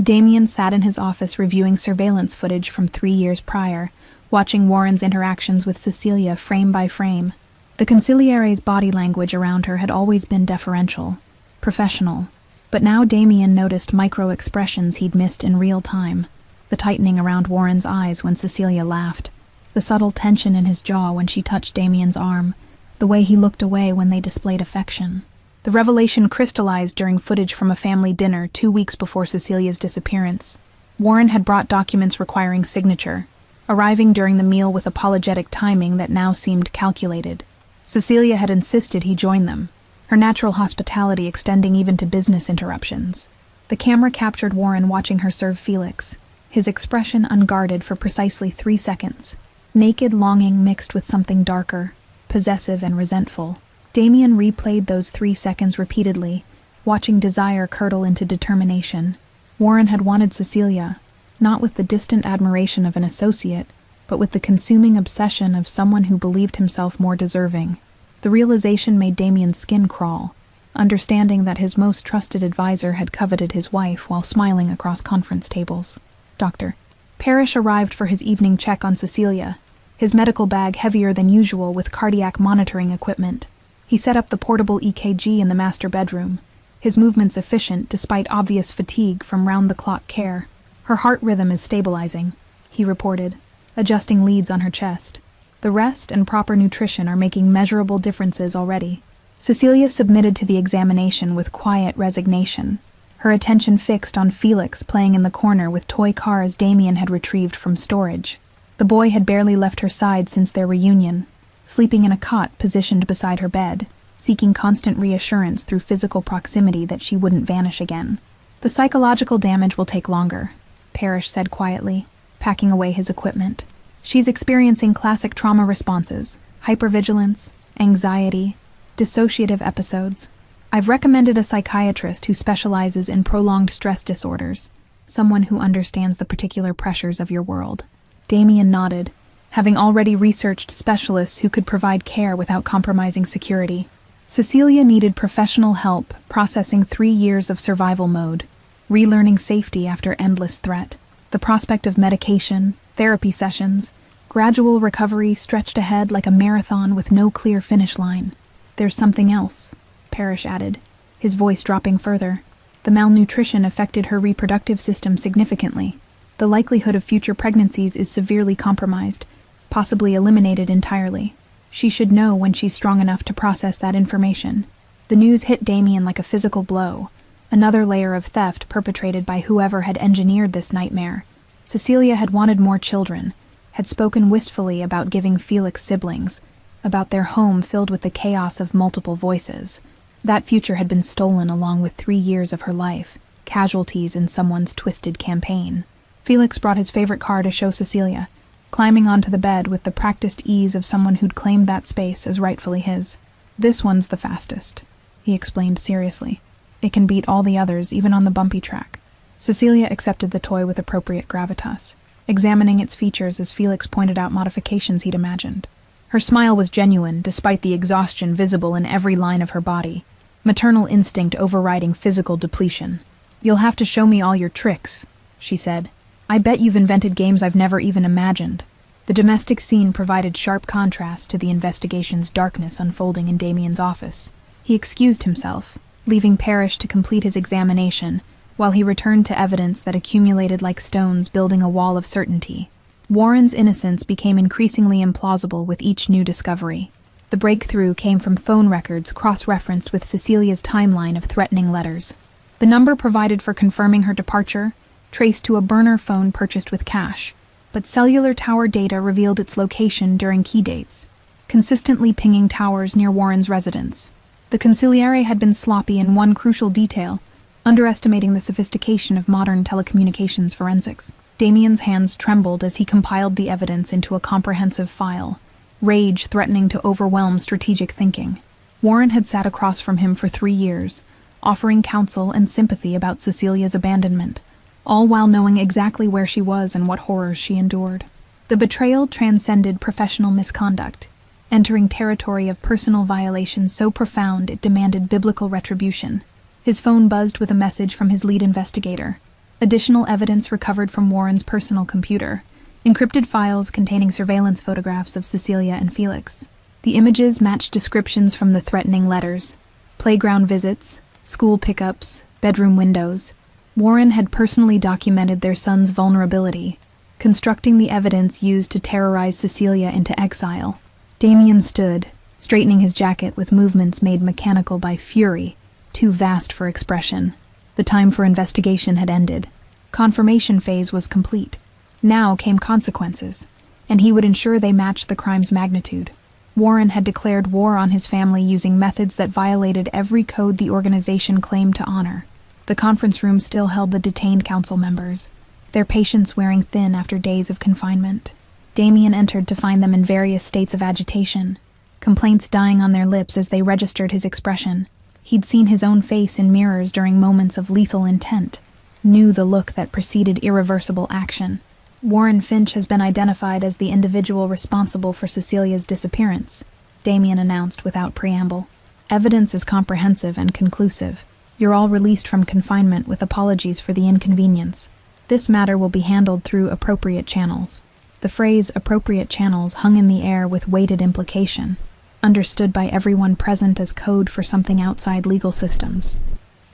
Damien sat in his office reviewing surveillance footage from 3 years prior, watching Warren's interactions with Cecilia frame by frame. The consigliere's body language around her had always been deferential, professional, but now Damien noticed micro-expressions he'd missed in real time. The tightening around Warren's eyes when Cecilia laughed, the subtle tension in his jaw when she touched Damien's arm, the way he looked away when they displayed affection. The revelation crystallized during footage from a family dinner 2 weeks before Cecilia's disappearance. Warren had brought documents requiring signature, arriving during the meal with apologetic timing that now seemed calculated. Cecilia had insisted he join them, her natural hospitality extending even to business interruptions. The camera captured Warren watching her serve Felix, his expression unguarded for precisely 3 seconds. Naked longing mixed with something darker, possessive and resentful. Damien replayed those 3 seconds repeatedly, watching desire curdle into determination. Warren had wanted Cecilia, not with the distant admiration of an associate, but with the consuming obsession of someone who believed himself more deserving. The realization made Damien's skin crawl, understanding that his most trusted advisor had coveted his wife while smiling across conference tables. Dr. Parrish arrived for his evening check on Cecilia, his medical bag heavier than usual with cardiac monitoring equipment. He set up the portable EKG in the master bedroom, his movements efficient despite obvious fatigue from round-the-clock care. "Her heart rhythm is stabilizing," he reported, adjusting leads on her chest. "The rest and proper nutrition are making measurable differences already." Cecilia submitted to the examination with quiet resignation, her attention fixed on Felix playing in the corner with toy cars Damien had retrieved from storage. The boy had barely left her side since their reunion, sleeping in a cot positioned beside her bed. seeking constant reassurance through physical proximity that she wouldn't vanish again. "The psychological damage will take longer," Parrish said quietly, packing away his equipment. "She's experiencing classic trauma responses, hypervigilance, anxiety, dissociative episodes. I've recommended a psychiatrist who specializes in prolonged stress disorders, someone who understands the particular pressures of your world." Damien nodded, having already researched specialists who could provide care without compromising security. Cecilia needed professional help processing 3 years of survival mode, relearning safety after endless threat. The prospect of medication, therapy sessions, gradual recovery stretched ahead like a marathon with no clear finish line. "There's something else," Parrish added, his voice dropping further. "The malnutrition affected her reproductive system significantly. The likelihood of future pregnancies is severely compromised, possibly eliminated entirely. She should know when she's strong enough to process that information." The news hit Damien like a physical blow, another layer of theft perpetrated by whoever had engineered this nightmare. Cecilia had wanted more children, had spoken wistfully about giving Felix siblings, about their home filled with the chaos of multiple voices. That future had been stolen along with 3 years of her life, casualties in someone's twisted campaign. Felix brought his favorite car to show Cecilia, climbing onto the bed with the practiced ease of someone who'd claimed that space as rightfully his. "This one's the fastest," he explained seriously. "It can beat all the others, even on the bumpy track." Cecilia accepted the toy with appropriate gravitas, examining its features as Felix pointed out modifications he'd imagined. Her smile was genuine, despite the exhaustion visible in every line of her body, maternal instinct overriding physical depletion. "You'll have to show me all your tricks," she said. "I bet you've invented games I've never even imagined." The domestic scene provided sharp contrast to the investigation's darkness unfolding in Damien's office. He excused himself, leaving Parrish to complete his examination, while he returned to evidence that accumulated like stones building a wall of certainty. Warren's innocence became increasingly implausible with each new discovery. The breakthrough came from phone records cross-referenced with Cecilia's timeline of threatening letters. The number provided for confirming her departure traced to a burner phone purchased with cash, but cellular tower data revealed its location during key dates, consistently pinging towers near Warren's residence. The consigliere had been sloppy in one crucial detail, underestimating the sophistication of modern telecommunications forensics. Damien's hands trembled as he compiled the evidence into a comprehensive file, rage threatening to overwhelm strategic thinking. Warren had sat across from him for 3 years, offering counsel and sympathy about Cecilia's abandonment, all while knowing exactly where she was and what horrors she endured. The betrayal transcended professional misconduct, entering territory of personal violation so profound it demanded biblical retribution. His phone buzzed with a message from his lead investigator. Additional evidence recovered from Warren's personal computer, encrypted files containing surveillance photographs of Cecilia and Felix. The images matched descriptions from the threatening letters: playground visits, school pickups, bedroom windows. Warren had personally documented their son's vulnerability, constructing the evidence used to terrorize Cecilia into exile. Damien stood, straightening his jacket with movements made mechanical by fury, too vast for expression. The time for investigation had ended. Confirmation phase was complete. Now came consequences, and he would ensure they matched the crime's magnitude. Warren had declared war on his family using methods that violated every code the organization claimed to honor. The conference room still held the detained council members, their patience wearing thin after days of confinement. Damien entered to find them in various states of agitation, complaints dying on their lips as they registered his expression. He'd seen his own face in mirrors during moments of lethal intent, knew the look that preceded irreversible action. Warren Finch has been identified as the individual responsible for Cecilia's disappearance, Damien announced without preamble. Evidence is comprehensive and conclusive. You're all released from confinement with apologies for the inconvenience. This matter will be handled through appropriate channels. The phrase appropriate channels hung in the air with weighted implication, understood by everyone present as code for something outside legal systems.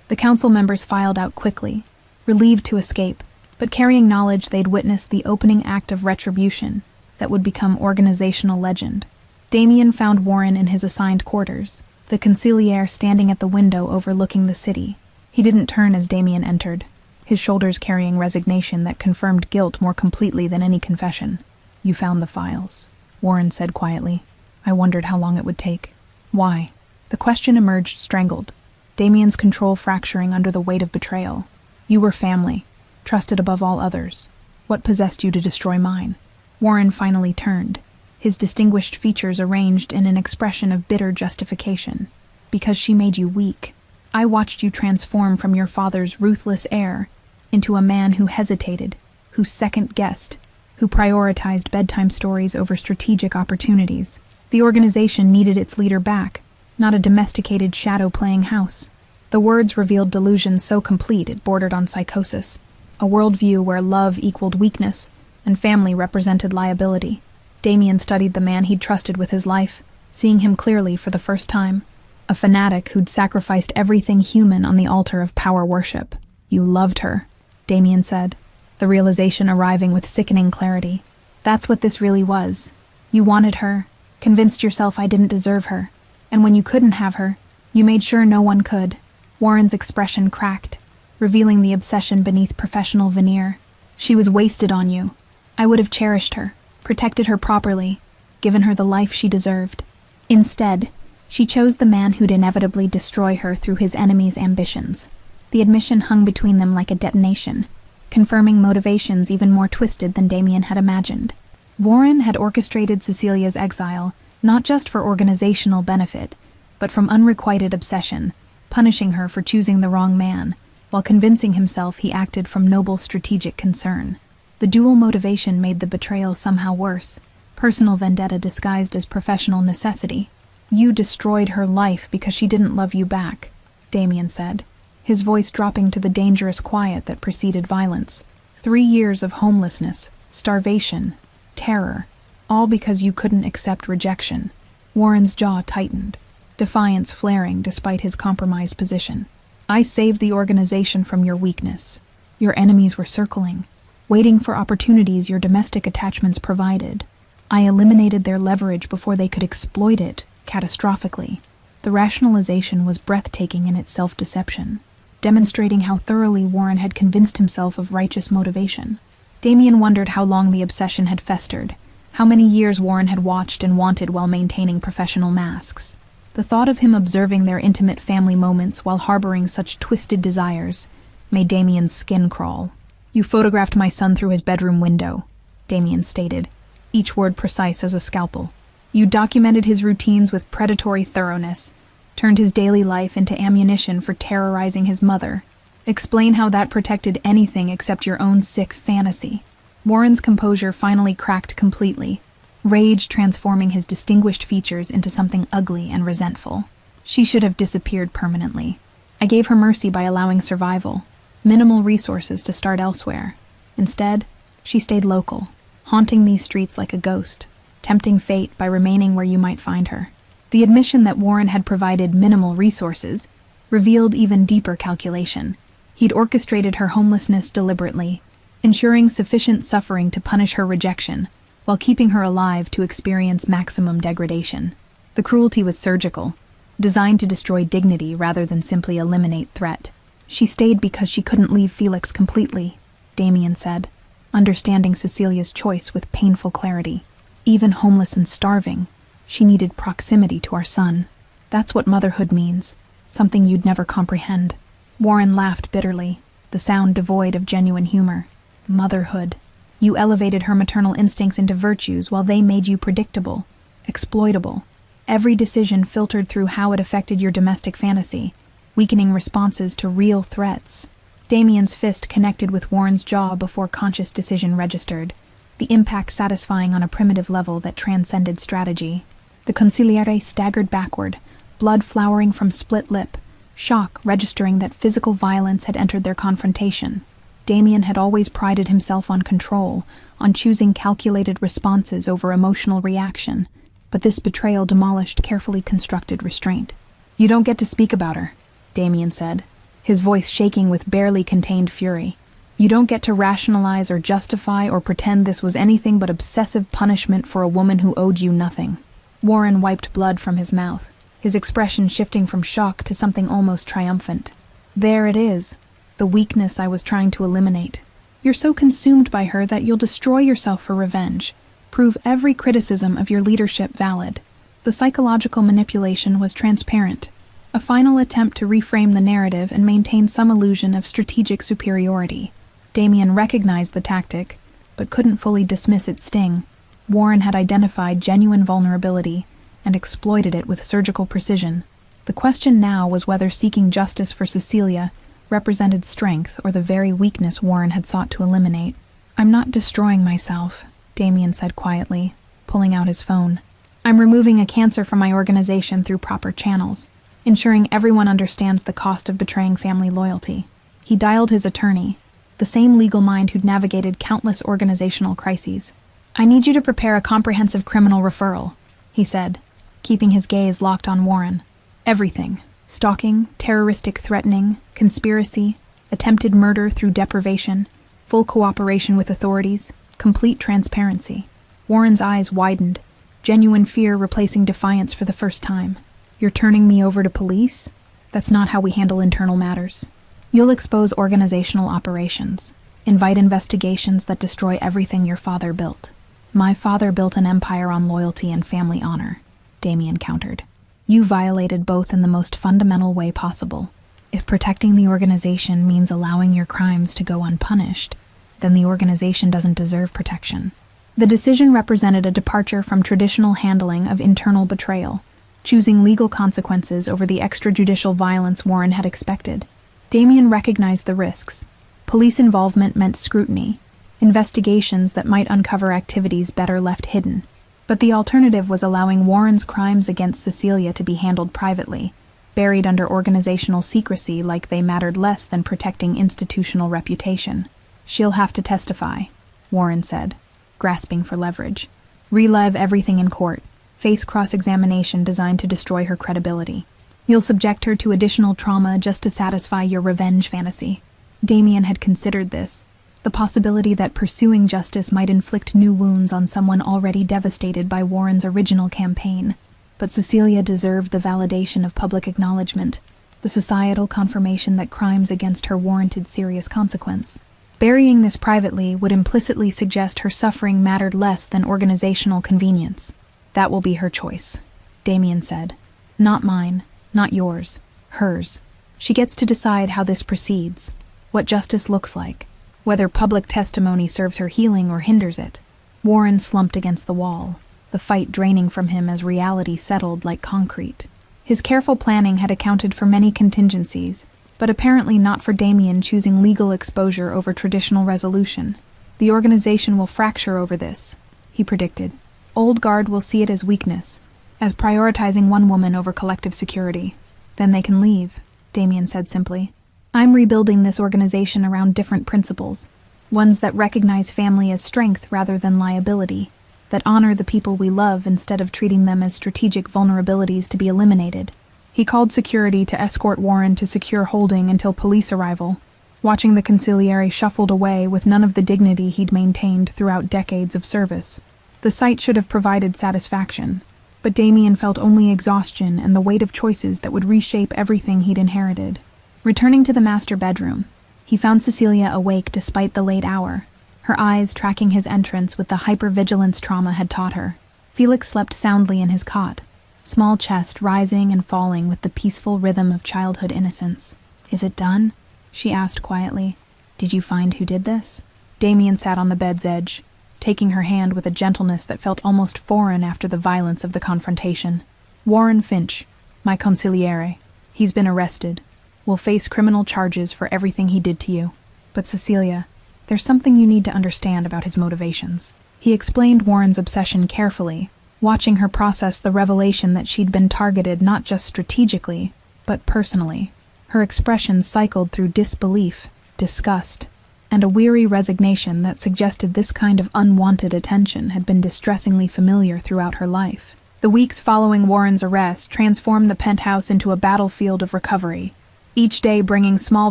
The council members filed out quickly, relieved to escape, but carrying knowledge they'd witnessed the opening act of retribution that would become organizational legend. Damien found Warren in his assigned quarters, the consigliere standing at the window overlooking the city. He didn't turn as Damien entered, his shoulders carrying resignation that confirmed guilt more completely than any confession. "You found the files," Warren said quietly. "I wondered how long it would take." "Why?" The question emerged strangled, Damien's control fracturing under the weight of betrayal. You were family, trusted above all others. What possessed you to destroy mine? Warren finally turned, his distinguished features arranged in an expression of bitter justification. Because she made you weak. I watched you transform from your father's ruthless heir into a man who hesitated, who second-guessed, who prioritized bedtime stories over strategic opportunities. The organization needed its leader back, not a domesticated shadow-playing house. The words revealed delusion so complete it bordered on psychosis, a worldview where love equaled weakness and family represented liability. Damien studied the man he'd trusted with his life, seeing him clearly for the first time. A fanatic who'd sacrificed everything human on the altar of power worship. You loved her, Damien said, the realization arriving with sickening clarity. That's what this really was. You wanted her, convinced yourself I didn't deserve her, and when you couldn't have her, you made sure no one could. Warren's expression cracked, revealing the obsession beneath professional veneer. She was wasted on you. I would have cherished her, protected her properly, given her the life she deserved. Instead, she chose the man who'd inevitably destroy her through his enemy's ambitions. The admission hung between them like a detonation, confirming motivations even more twisted than Damien had imagined. Warren had orchestrated Cecilia's exile, not just for organizational benefit, but from unrequited obsession, punishing her for choosing the wrong man, while convincing himself he acted from noble strategic concern. The dual motivation made the betrayal somehow worse, personal vendetta disguised as professional necessity. You destroyed her life because she didn't love you back, Damien said, his voice dropping to the dangerous quiet that preceded violence. 3 years of homelessness, starvation, terror, all because you couldn't accept rejection. Warren's jaw tightened, defiance flaring despite his compromised position. I saved the organization from your weakness. Your enemies were circling, waiting for opportunities your domestic attachments provided. I eliminated their leverage before they could exploit it, catastrophically. The rationalization was breathtaking in its self-deception, demonstrating how thoroughly Warren had convinced himself of righteous motivation. Damien wondered how long the obsession had festered, how many years Warren had watched and wanted while maintaining professional masks. The thought of him observing their intimate family moments while harboring such twisted desires made Damien's skin crawl. You photographed my son through his bedroom window, Damien stated, each word precise as a scalpel. You documented his routines with predatory thoroughness, turned his daily life into ammunition for terrorizing his mother. Explain how that protected anything except your own sick fantasy. Warren's composure finally cracked completely, rage transforming his distinguished features into something ugly and resentful. She should have disappeared permanently. I gave her mercy by allowing survival, minimal resources to start elsewhere. Instead, she stayed local, haunting these streets like a ghost, tempting fate by remaining where you might find her. The admission that Warren had provided minimal resources revealed even deeper calculation. He'd orchestrated her homelessness deliberately, ensuring sufficient suffering to punish her rejection, while keeping her alive to experience maximum degradation. The cruelty was surgical, designed to destroy dignity rather than simply eliminate threat. She stayed because she couldn't leave Felix completely, Damien said, understanding Cecilia's choice with painful clarity. Even homeless and starving, she needed proximity to our son. That's what motherhood means, something you'd never comprehend. Warren laughed bitterly, the sound devoid of genuine humor. Motherhood. You elevated her maternal instincts into virtues while they made you predictable, exploitable. Every decision filtered through how it affected your domestic fantasy, weakening responses to real threats. Damien's fist connected with Warren's jaw before conscious decision registered, the impact satisfying on a primitive level that transcended strategy. The consigliere staggered backward, blood flowering from split lip, shock registering that physical violence had entered their confrontation. Damien had always prided himself on control, on choosing calculated responses over emotional reaction, but this betrayal demolished carefully constructed restraint. You don't get to speak about her, Damien said, his voice shaking with barely contained fury. You don't get to rationalize or justify or pretend this was anything but obsessive punishment for a woman who owed you nothing. Warren wiped blood from his mouth, his expression shifting from shock to something almost triumphant. There it is, the weakness I was trying to eliminate. You're so consumed by her that you'll destroy yourself for revenge, prove every criticism of your leadership valid. The psychological manipulation was transparent, a final attempt to reframe the narrative and maintain some illusion of strategic superiority. Damien recognized the tactic, but couldn't fully dismiss its sting. Warren had identified genuine vulnerability and exploited it with surgical precision. The question now was whether seeking justice for Cecilia represented strength or the very weakness Warren had sought to eliminate. "I'm not destroying myself," Damien said quietly, pulling out his phone. "I'm removing a cancer from my organization through proper channels, ensuring everyone understands the cost of betraying family loyalty." He dialed his attorney, the same legal mind who'd navigated countless organizational crises. "I need you to prepare a comprehensive criminal referral," he said, keeping his gaze locked on Warren. "Everything. Stalking, terroristic threatening, conspiracy, attempted murder through deprivation, full cooperation with authorities, complete transparency." Warren's eyes widened, genuine fear replacing defiance for the first time. "You're turning me over to police? That's not how we handle internal matters. You'll expose organizational operations, invite investigations that destroy everything your father built." "My father built an empire on loyalty and family honor," Damien countered. "You violated both in the most fundamental way possible. If protecting the organization means allowing your crimes to go unpunished, then the organization doesn't deserve protection." The decision represented a departure from traditional handling of internal betrayal, choosing legal consequences over the extrajudicial violence Warren had expected. Damien recognized the risks. Police involvement meant scrutiny, investigations that might uncover activities better left hidden. But the alternative was allowing Warren's crimes against Cecilia to be handled privately, buried under organizational secrecy like they mattered less than protecting institutional reputation. "She'll have to testify," Warren said, grasping for leverage. "Relive everything in court, face cross-examination designed to destroy her credibility. You'll subject her to additional trauma just to satisfy your revenge fantasy." Damien had considered this, the possibility that pursuing justice might inflict new wounds on someone already devastated by Warren's original campaign. But Cecilia deserved the validation of public acknowledgement, the societal confirmation that crimes against her warranted serious consequence. Burying this privately would implicitly suggest her suffering mattered less than organizational convenience. "That will be her choice," Damien said. "Not mine, not yours, hers. She gets to decide how this proceeds, what justice looks like, whether public testimony serves her healing or hinders it." Warren slumped against the wall, the fight draining from him as reality settled like concrete. His careful planning had accounted for many contingencies, but apparently not for Damien choosing legal exposure over traditional resolution. "The organization will fracture over this," he predicted. "Old guard will see it as weakness, as prioritizing one woman over collective security. Then they can leave," Damien said simply. "I'm rebuilding this organization around different principles, ones that recognize family as strength rather than liability, that honor the people we love instead of treating them as strategic vulnerabilities to be eliminated." He called security to escort Warren to secure holding until police arrival, watching the consigliere shuffled away with none of the dignity he'd maintained throughout decades of service. The sight should have provided satisfaction, but Damien felt only exhaustion and the weight of choices that would reshape everything he'd inherited. Returning to the master bedroom, he found Cecilia awake despite the late hour, her eyes tracking his entrance with the hypervigilance trauma had taught her. Felix slept soundly in his cot, small chest rising and falling with the peaceful rhythm of childhood innocence. "Is it done?" she asked quietly. "Did you find who did this?" Damien sat on the bed's edge, taking her hand with a gentleness that felt almost foreign after the violence of the confrontation. "Warren Finch, my consigliere. He's been arrested. Will face criminal charges for everything he did to you. But Cecilia, there's something you need to understand about his motivations." He explained Warren's obsession carefully, watching her process the revelation that she'd been targeted not just strategically, but personally. Her expression cycled through disbelief, disgust, and a weary resignation that suggested this kind of unwanted attention had been distressingly familiar throughout her life. The weeks following Warren's arrest transformed the penthouse into a battlefield of recovery, each day bringing small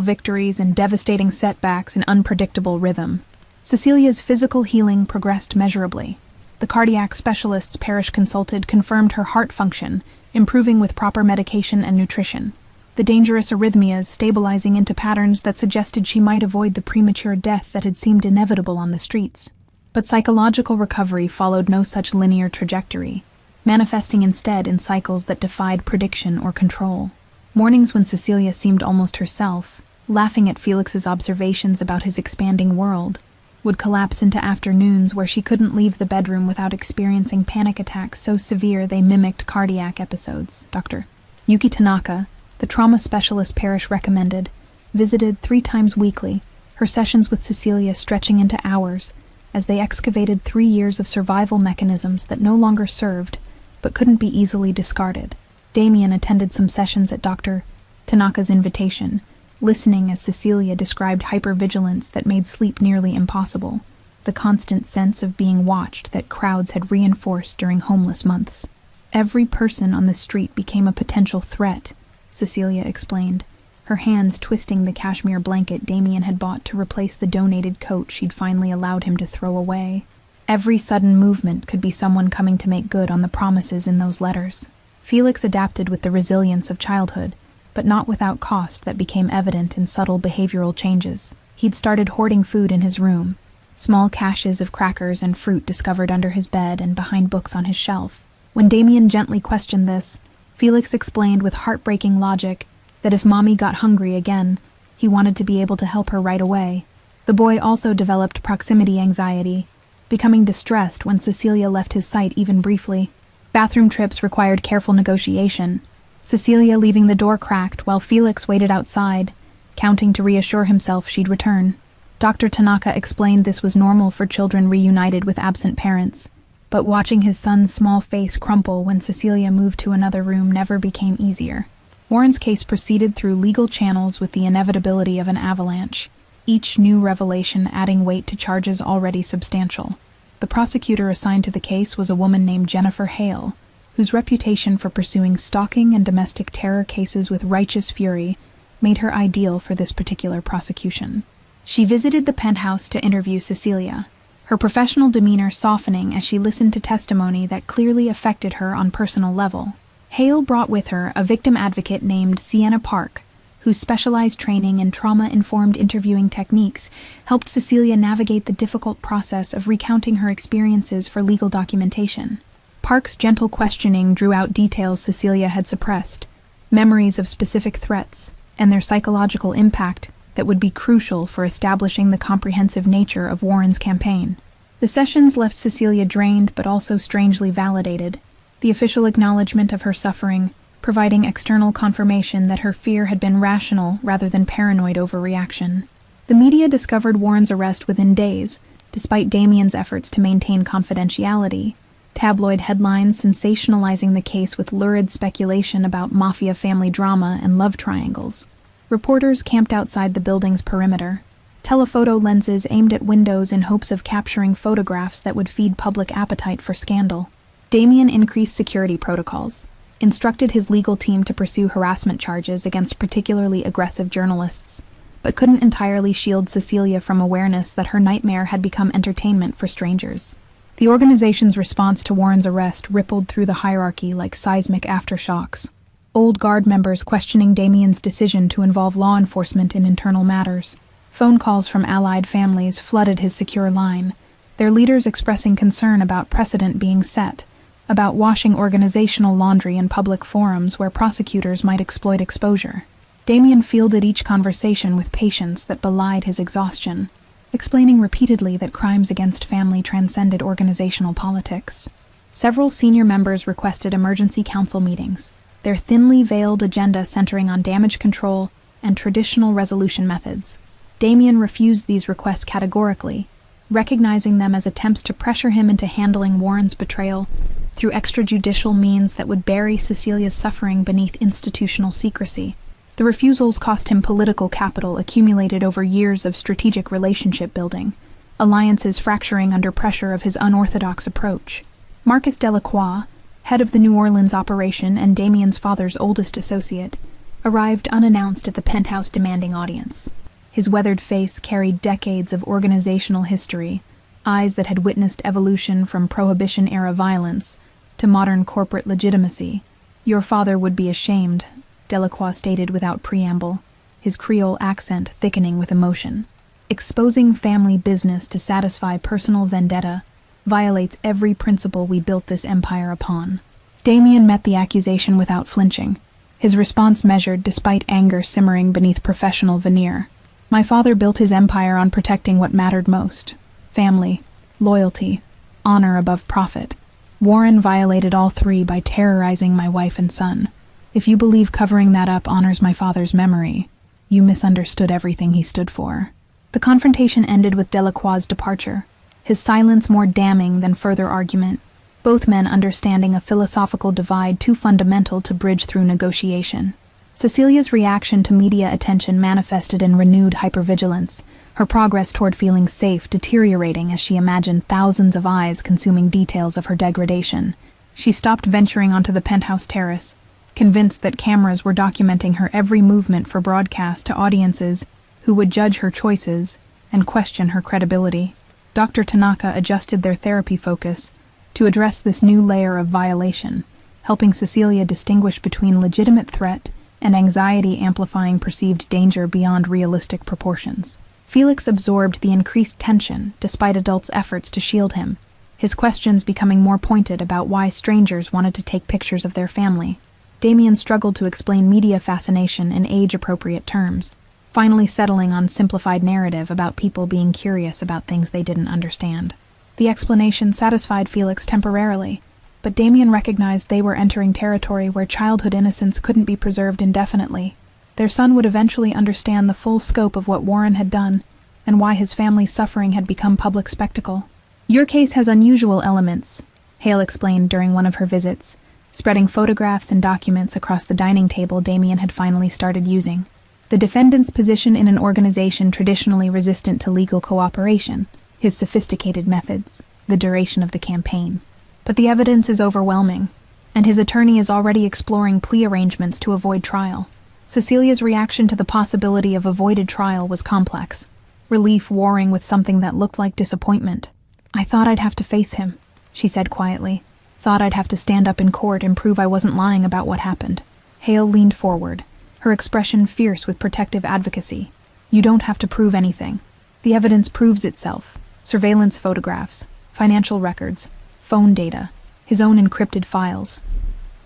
victories and devastating setbacks in unpredictable rhythm. Cecilia's physical healing progressed measurably. The cardiac specialists Parrish consulted confirmed her heart function, improving with proper medication and nutrition. The dangerous arrhythmias stabilizing into patterns that suggested she might avoid the premature death that had seemed inevitable on the streets. But psychological recovery followed no such linear trajectory. manifesting instead in cycles that defied prediction or control. Mornings when Cecilia seemed almost herself, laughing at Felix's observations about his expanding world, would collapse into afternoons where she couldn't leave the bedroom without experiencing panic attacks so severe they mimicked cardiac episodes. Dr. Yuki Tanaka, the trauma specialist Parrish recommended, visited 3 times weekly, her sessions with Cecilia stretching into hours as they excavated 3 years of survival mechanisms that no longer served but couldn't be easily discarded. Damien attended some sessions at Dr. Tanaka's invitation, listening as Cecilia described hypervigilance that made sleep nearly impossible, the constant sense of being watched that crowds had reinforced during homeless months. Every person on the street became a potential threat, Cecilia explained, her hands twisting the cashmere blanket Damien had bought to replace the donated coat she'd finally allowed him to throw away. Every sudden movement could be someone coming to make good on the promises in those letters. Felix adapted with the resilience of childhood, but not without cost that became evident in subtle behavioral changes. He'd started hoarding food in his room, small caches of crackers and fruit discovered under his bed and behind books on his shelf. When Damien gently questioned this, Felix explained with heartbreaking logic that if Mommy got hungry again, he wanted to be able to help her right away. The boy also developed proximity anxiety, becoming distressed when Cecilia left his sight even briefly. Bathroom trips required careful negotiation, Cecilia leaving the door cracked while Felix waited outside, counting to reassure himself she'd return. Dr. Tanaka explained this was normal for children reunited with absent parents, but watching his son's small face crumple when Cecilia moved to another room never became easier. Warren's case proceeded through legal channels with the inevitability of an avalanche, each new revelation adding weight to charges already substantial. The prosecutor assigned to the case was a woman named Jennifer Hale, whose reputation for pursuing stalking and domestic terror cases with righteous fury made her ideal for this particular prosecution. She visited the penthouse to interview Cecilia, her professional demeanor softening as she listened to testimony that clearly affected her on personal level. Hale brought with her a victim advocate named Sienna Park, whose specialized training in trauma-informed interviewing techniques helped Cecilia navigate the difficult process of recounting her experiences for legal documentation. Park's gentle questioning drew out details Cecilia had suppressed, memories of specific threats, and their psychological impact that would be crucial for establishing the comprehensive nature of Warren's campaign. The sessions left Cecilia drained but also strangely validated, the official acknowledgement of her suffering, providing external confirmation that her fear had been rational rather than paranoid overreaction. The media discovered Warren's arrest within days, despite Damien's efforts to maintain confidentiality, tabloid headlines sensationalizing the case with lurid speculation about mafia family drama and love triangles. Reporters camped outside the building's perimeter, telephoto lenses aimed at windows in hopes of capturing photographs that would feed public appetite for scandal. Damien increased security protocols, instructed his legal team to pursue harassment charges against particularly aggressive journalists, but couldn't entirely shield Cecilia from awareness that her nightmare had become entertainment for strangers. The organization's response to Warren's arrest rippled through the hierarchy like seismic aftershocks. Old Guard members questioning Damien's decision to involve law enforcement in internal matters. Phone calls from allied families flooded his secure line, their leaders expressing concern about precedent being set, about washing organizational laundry in public forums where prosecutors might exploit exposure. Damien fielded each conversation with patience that belied his exhaustion, explaining repeatedly that crimes against family transcended organizational politics. Several senior members requested emergency council meetings, their thinly veiled agenda centering on damage control and traditional resolution methods. Damien refused these requests categorically, recognizing them as attempts to pressure him into handling Warren's betrayal through extrajudicial means that would bury Cecilia's suffering beneath institutional secrecy. The refusals cost him political capital accumulated over years of strategic relationship building, alliances fracturing under pressure of his unorthodox approach. Marcus Delacroix, head of the New Orleans operation and Damien's father's oldest associate, arrived unannounced at the penthouse demanding audience. His weathered face carried decades of organizational history, eyes that had witnessed evolution from Prohibition-era violence to modern corporate legitimacy. "Your father would be ashamed," Delacroix stated without preamble, his Creole accent thickening with emotion. "Exposing family business to satisfy personal vendetta violates every principle we built this empire upon." Damien met the accusation without flinching, his response measured despite anger simmering beneath professional veneer. My father built his empire on protecting what mattered most: family, loyalty, honor above profit. Warren violated all three by terrorizing my wife and son. If you believe covering that up honors my father's memory, you misunderstood everything he stood for. The confrontation ended with Delacroix's departure, his silence more damning than further argument, both men understanding a philosophical divide too fundamental to bridge through negotiation. Cecilia's reaction to media attention manifested in renewed hypervigilance, her progress toward feeling safe deteriorating as she imagined thousands of eyes consuming details of her degradation. She stopped venturing onto the penthouse terrace, convinced that cameras were documenting her every movement for broadcast to audiences who would judge her choices and question her credibility. Dr. Tanaka adjusted their therapy focus to address this new layer of violation, helping Cecilia distinguish between legitimate threat and anxiety-amplifying perceived danger beyond realistic proportions. Felix absorbed the increased tension despite adults' efforts to shield him, his questions becoming more pointed about why strangers wanted to take pictures of their family. Damien struggled to explain media fascination in age-appropriate terms, finally settling on simplified narrative about people being curious about things they didn't understand. The explanation satisfied Felix temporarily, but Damien recognized they were entering territory where childhood innocence couldn't be preserved indefinitely. Their son would eventually understand the full scope of what Warren had done and why his family's suffering had become public spectacle. Your case has unusual elements, Hale explained during one of her visits, spreading photographs and documents across the dining table Damien had finally started using. The defendant's position in an organization traditionally resistant to legal cooperation, his sophisticated methods, the duration of the campaign. But the evidence is overwhelming, and his attorney is already exploring plea arrangements to avoid trial. Cecilia's reaction to the possibility of avoided trial was complex, relief warring with something that looked like disappointment. I thought I'd have to face him, she said quietly. Thought I'd have to stand up in court and prove I wasn't lying about what happened. Hale leaned forward, her expression fierce with protective advocacy. You don't have to prove anything. The evidence proves itself. Surveillance photographs, financial records, phone data, his own encrypted files.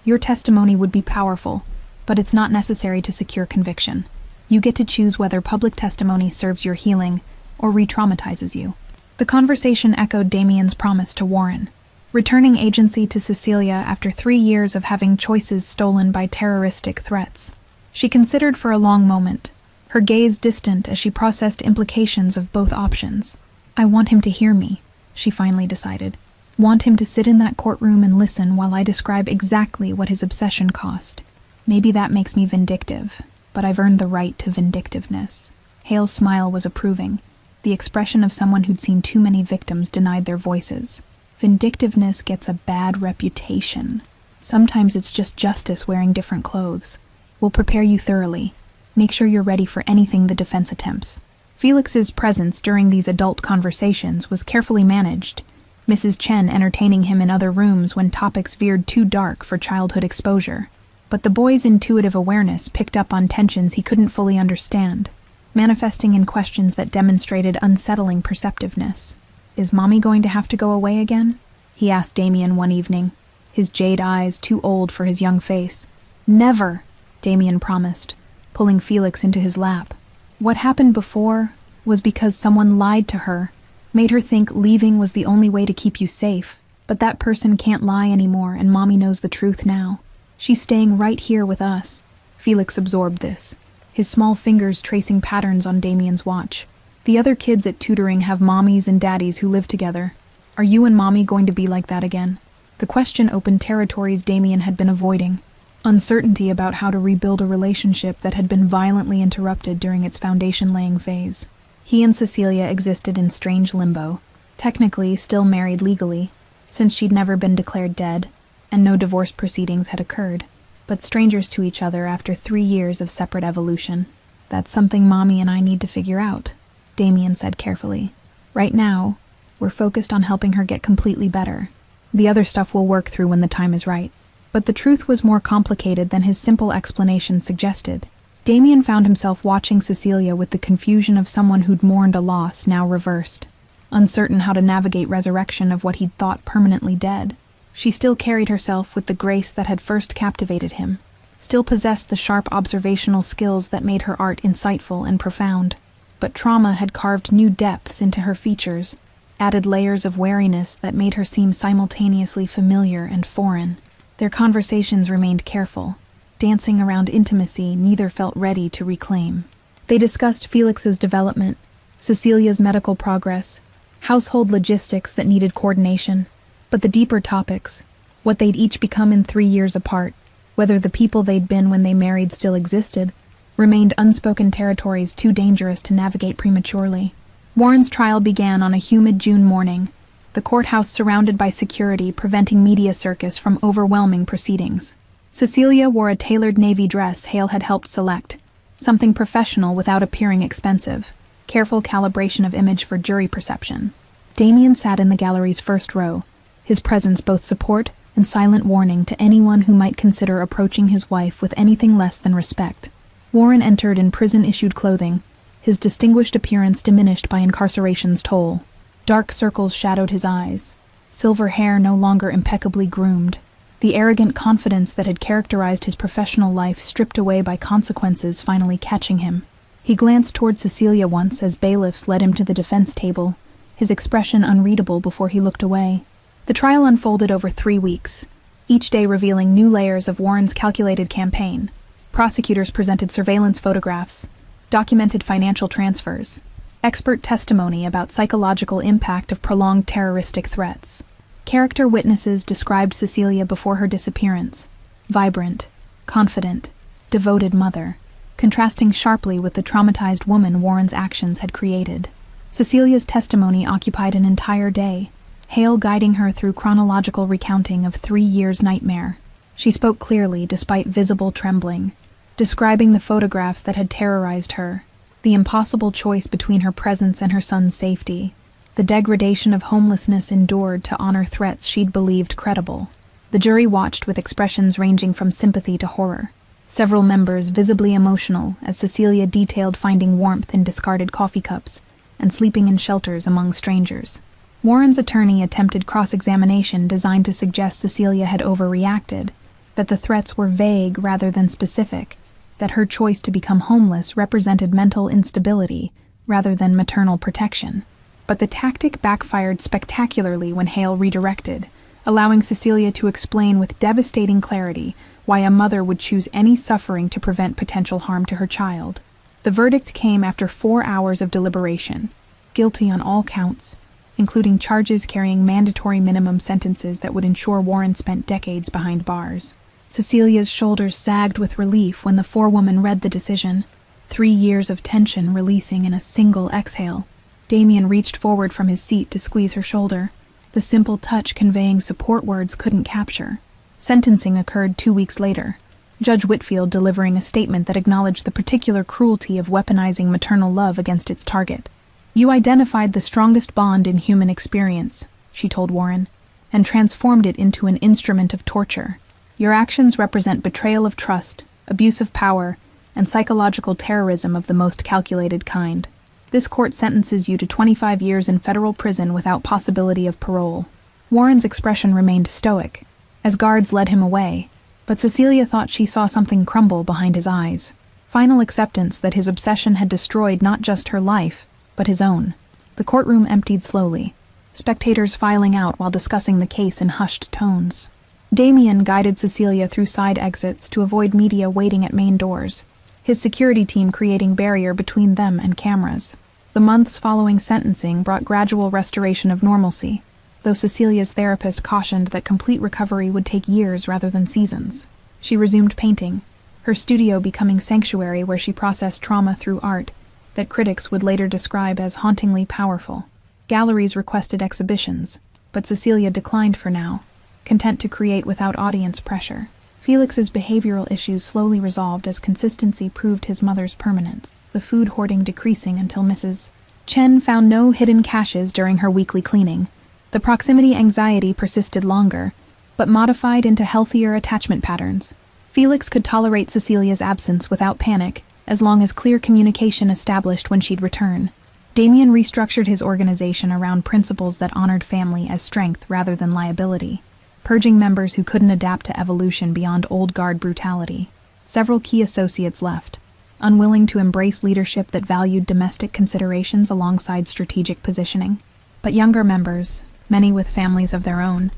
Your testimony would be powerful, but it's not necessary to secure conviction. You get to choose whether public testimony serves your healing or re-traumatizes you. The conversation echoed Damien's promise to Warren, returning agency to Cecilia after 3 years of having choices stolen by terroristic threats. She considered for a long moment, her gaze distant as she processed implications of both options. I want him to hear me, she finally decided. Want him to sit in that courtroom and listen while I describe exactly what his obsession cost. Maybe that makes me vindictive, but I've earned the right to vindictiveness. Hale's smile was approving, the expression of someone who'd seen too many victims denied their voices. Vindictiveness gets a bad reputation. Sometimes it's just justice wearing different clothes. We'll prepare you thoroughly. Make sure you're ready for anything the defense attempts. Felix's presence during these adult conversations was carefully managed, Mrs. Chen entertaining him in other rooms when topics veered too dark for childhood exposure. But the boy's intuitive awareness picked up on tensions he couldn't fully understand, manifesting in questions that demonstrated unsettling perceptiveness. Is Mommy going to have to go away again? He asked Damien one evening, his jade eyes too old for his young face. Never, Damien promised, pulling Felix into his lap. What happened before was because someone lied to her, made her think leaving was the only way to keep you safe. But that person can't lie anymore, and Mommy knows the truth now. She's staying right here with us. Felix absorbed this, his small fingers tracing patterns on Damien's watch. The other kids at tutoring have mommies and daddies who live together. Are you and Mommy going to be like that again? The question opened territories Damien had been avoiding. Uncertainty about how to rebuild a relationship that had been violently interrupted during its foundation-laying phase. He and Cecilia existed in strange limbo, technically still married legally, since she'd never been declared dead, and no divorce proceedings had occurred, but strangers to each other after 3 years of separate evolution. That's something Mommy and I need to figure out, Damien said carefully. Right now, we're focused on helping her get completely better. The other stuff we'll work through when the time is right. But the truth was more complicated than his simple explanation suggested. Damien found himself watching Cecilia with the confusion of someone who'd mourned a loss now reversed, uncertain how to navigate resurrection of what he'd thought permanently dead. She still carried herself with the grace that had first captivated him, still possessed the sharp observational skills that made her art insightful and profound. But trauma had carved new depths into her features, added layers of wariness that made her seem simultaneously familiar and foreign. Their conversations remained careful, dancing around intimacy neither felt ready to reclaim. They discussed Felix's development, Cecilia's medical progress, household logistics that needed coordination, but the deeper topics, what they'd each become in 3 years apart, whether the people they'd been when they married still existed, remained unspoken territories too dangerous to navigate prematurely. Warren's trial began on a humid June morning, the courthouse surrounded by security preventing media circus from overwhelming proceedings. Cecilia wore a tailored navy dress Hale had helped select, something professional without appearing expensive, careful calibration of image for jury perception. Damien sat in the gallery's first row, his presence both support and silent warning to anyone who might consider approaching his wife with anything less than respect. Warren entered in prison-issued clothing, his distinguished appearance diminished by incarceration's toll. Dark circles shadowed his eyes, silver hair no longer impeccably groomed, the arrogant confidence that had characterized his professional life stripped away by consequences finally catching him. He glanced toward Cecilia once as bailiffs led him to the defense table, his expression unreadable before he looked away. The trial unfolded over 3 weeks, each day revealing new layers of Warren's calculated campaign. Prosecutors presented surveillance photographs, documented financial transfers, expert testimony about psychological impact of prolonged terroristic threats. Character witnesses described Cecilia before her disappearance: vibrant, confident, devoted mother, contrasting sharply with the traumatized woman Warren's actions had created. Cecilia's testimony occupied an entire day, Hale guiding her through chronological recounting of 3 years' nightmare. She spoke clearly despite visible trembling, describing the photographs that had terrorized her, the impossible choice between her presence and her son's safety, the degradation of homelessness endured to honor threats she'd believed credible. The jury watched with expressions ranging from sympathy to horror, several members visibly emotional as Cecilia detailed finding warmth in discarded coffee cups and sleeping in shelters among strangers. Warren's attorney attempted cross-examination designed to suggest Cecilia had overreacted, that the threats were vague rather than specific, that her choice to become homeless represented mental instability rather than maternal protection. But the tactic backfired spectacularly when Hale redirected, allowing Cecilia to explain with devastating clarity why a mother would choose any suffering to prevent potential harm to her child. The verdict came after 4 hours of deliberation, guilty on all counts, including charges carrying mandatory minimum sentences that would ensure Warren spent decades behind bars. Cecilia's shoulders sagged with relief when the forewoman read the decision, 3 years of tension releasing in a single exhale. Damien reached forward from his seat to squeeze her shoulder, the simple touch conveying support words couldn't capture. Sentencing occurred 2 weeks later, Judge Whitfield delivering a statement that acknowledged the particular cruelty of weaponizing maternal love against its target. "You identified the strongest bond in human experience," she told Warren, "and transformed it into an instrument of torture. Your actions represent betrayal of trust, abuse of power, and psychological terrorism of the most calculated kind. This court sentences you to 25 years in federal prison without possibility of parole." Warren's expression remained stoic, as guards led him away, but Cecilia thought she saw something crumble behind his eyes. Final acceptance that his obsession had destroyed not just her life, but his own. The courtroom emptied slowly, spectators filing out while discussing the case in hushed tones. Damien guided Cecilia through side exits to avoid media waiting at main doors, his security team creating barrier between them and cameras. The months following sentencing brought gradual restoration of normalcy, though Cecilia's therapist cautioned that complete recovery would take years rather than seasons. She resumed painting, her studio becoming sanctuary where she processed trauma through art that critics would later describe as hauntingly powerful. Galleries requested exhibitions, but Cecilia declined for now, content to create without audience pressure. Felix's behavioral issues slowly resolved as consistency proved his mother's permanence, the food hoarding decreasing until Mrs. Chen found no hidden caches during her weekly cleaning. The proximity anxiety persisted longer, but modified into healthier attachment patterns. Felix could tolerate Cecilia's absence without panic, as long as clear communication established when she'd return. Damien restructured his organization around principles that honored family as strength rather than liability. purging members who couldn't adapt to evolution beyond old guard brutality. Several key associates left, unwilling to embrace leadership that valued domestic considerations alongside strategic positioning. But younger members, many with families of their own,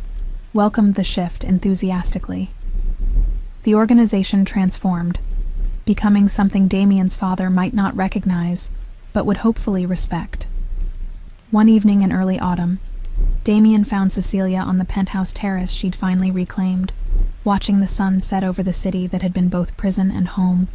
welcomed the shift enthusiastically. The organization transformed, becoming something Damien's father might not recognize, but would hopefully respect. One evening in early autumn, Damien found Cecilia on the penthouse terrace she'd finally reclaimed, watching the sun set over the city that had been both prison and home.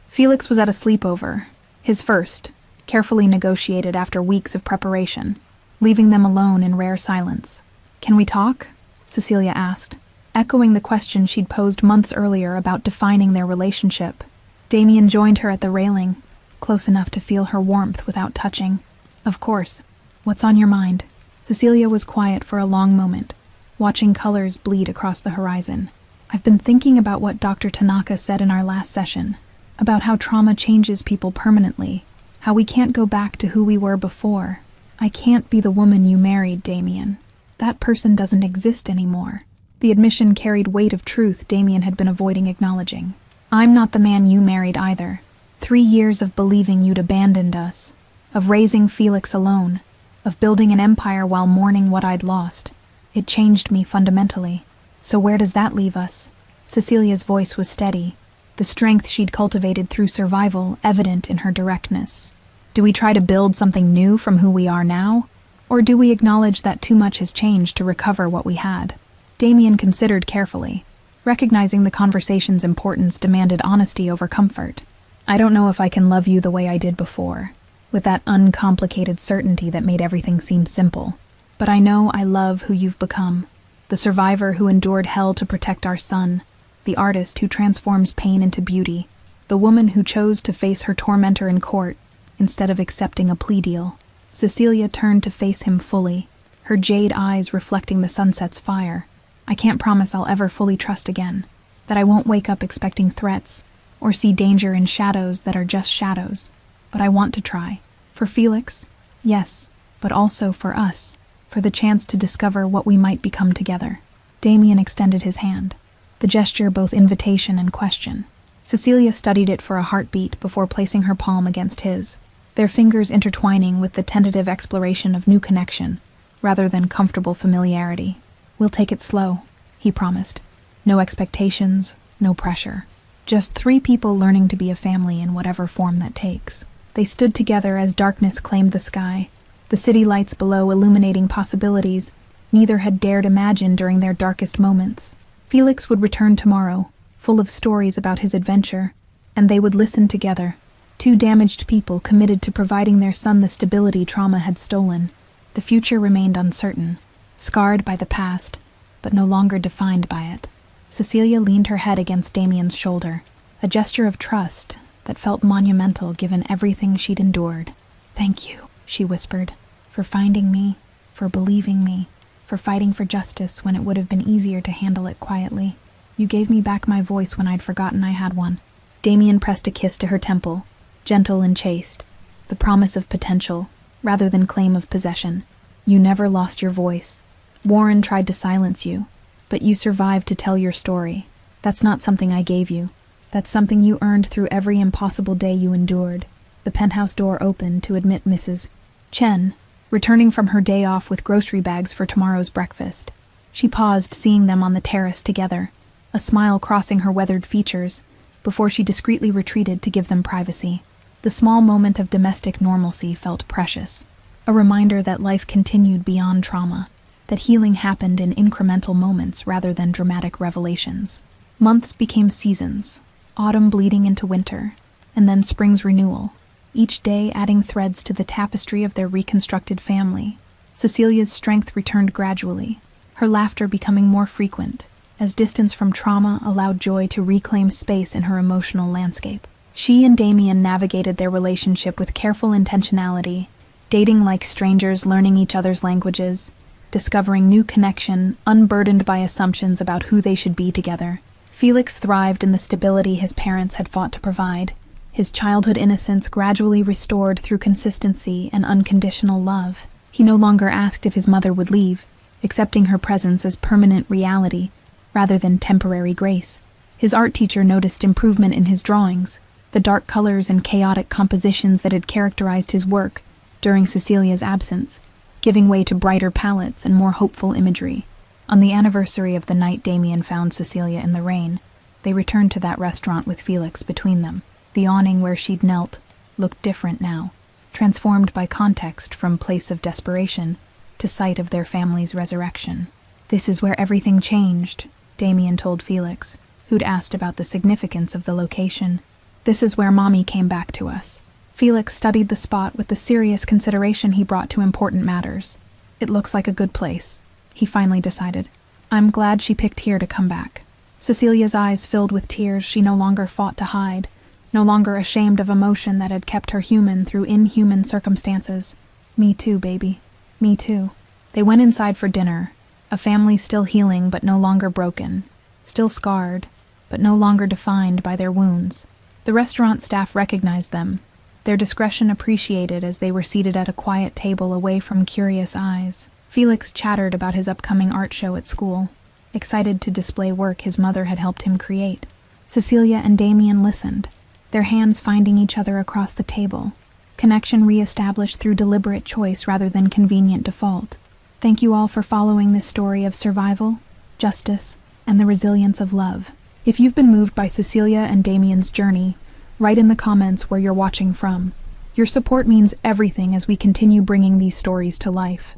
Felix was at a sleepover, his first, carefully negotiated after weeks of preparation, leaving them alone in rare silence. "Can we talk?" Cecilia asked, echoing the question she'd posed months earlier about defining their relationship. Damien joined her at the railing, close enough to feel her warmth without touching. "Of course. What's on your mind?" Cecilia was quiet for a long moment, watching colors bleed across the horizon. "I've been thinking about what Dr. Tanaka said in our last session, about how trauma changes people permanently, how we can't go back to who we were before. I can't be the woman you married, Damien. That person doesn't exist anymore." The admission carried weight of truth Damien had been avoiding acknowledging. "I'm not the man you married either. 3 years of believing you'd abandoned us, of raising Felix alone, of building an empire while mourning what I'd lost. It changed me fundamentally. So where does that leave us?" Cecilia's voice was steady, the strength she'd cultivated through survival evident in her directness. "Do we try to build something new from who we are now? Or do we acknowledge that too much has changed to recover what we had?" Damien considered carefully, recognizing the conversation's importance demanded honesty over comfort. "I don't know if I can love you the way I did before, with that uncomplicated certainty that made everything seem simple. But I know I love who you've become, the survivor who endured hell to protect our son, the artist who transforms pain into beauty, the woman who chose to face her tormentor in court instead of accepting a plea deal." Cecilia turned to face him fully, her jade eyes reflecting the sunset's fire. "I can't promise I'll ever fully trust again, that I won't wake up expecting threats, or see danger in shadows that are just shadows. But I want to try. For Felix, yes, but also for us, for the chance to discover what we might become together." Damien extended his hand, the gesture both invitation and question. Cecilia studied it for a heartbeat before placing her palm against his, their fingers intertwining with the tentative exploration of new connection, rather than comfortable familiarity. "We'll take it slow," he promised. "No expectations, no pressure. Just 3 people learning to be a family in whatever form that takes." They stood together as darkness claimed the sky, the city lights below illuminating possibilities neither had dared imagine during their darkest moments. Felix would return tomorrow, full of stories about his adventure, and they would listen together, 2 damaged people committed to providing their son the stability trauma had stolen. The future remained uncertain, scarred by the past, but no longer defined by it. Cecilia leaned her head against Damien's shoulder, a gesture of trust that felt monumental given everything she'd endured. "Thank you," she whispered, "for finding me, for believing me, for fighting for justice when it would have been easier to handle it quietly. You gave me back my voice when I'd forgotten I had one." Damien pressed a kiss to her temple, gentle and chaste, the promise of potential, rather than claim of possession. "You never lost your voice. Warren tried to silence you, but you survived to tell your story. That's not something I gave you. That's something you earned through every impossible day you endured." The penthouse door opened to admit Mrs. Chen, returning from her day off with grocery bags for tomorrow's breakfast. She paused, seeing them on the terrace together, a smile crossing her weathered features, before she discreetly retreated to give them privacy. The small moment of domestic normalcy felt precious, a reminder that life continued beyond trauma, that healing happened in incremental moments rather than dramatic revelations. Months became seasons, autumn bleeding into winter, and then spring's renewal, each day adding threads to the tapestry of their reconstructed family. Cecilia's strength returned gradually, her laughter becoming more frequent, as distance from trauma allowed joy to reclaim space in her emotional landscape. She and Damien navigated their relationship with careful intentionality, dating like strangers, learning each other's languages, discovering new connection, unburdened by assumptions about who they should be together. Felix thrived in the stability his parents had fought to provide, his childhood innocence gradually restored through consistency and unconditional love. He no longer asked if his mother would leave, accepting her presence as permanent reality rather than temporary grace. His art teacher noticed improvement in his drawings, the dark colors and chaotic compositions that had characterized his work during Cecilia's absence, giving way to brighter palettes and more hopeful imagery. On the anniversary of the night Damien found Cecilia in the rain, they returned to that restaurant with Felix between them. The awning where she'd knelt looked different now, transformed by context from place of desperation to site of their family's resurrection. "This is where everything changed," Damien told Felix, who'd asked about the significance of the location. "This is where Mommy came back to us." Felix studied the spot with the serious consideration he brought to important matters. "It looks like a good place," he finally decided. "I'm glad she picked here to come back." Cecilia's eyes filled with tears she no longer fought to hide, no longer ashamed of emotion that had kept her human through inhuman circumstances. "Me too, baby. Me too." They went inside for dinner, a family still healing but no longer broken, still scarred, but no longer defined by their wounds. The restaurant staff recognized them, their discretion appreciated as they were seated at a quiet table away from curious eyes. Felix chattered about his upcoming art show at school, excited to display work his mother had helped him create. Cecilia and Damien listened, their hands finding each other across the table, connection re-established through deliberate choice rather than convenient default. Thank you all for following this story of survival, justice, and the resilience of love. If you've been moved by Cecilia and Damien's journey, write in the comments where you're watching from. Your support means everything as we continue bringing these stories to life.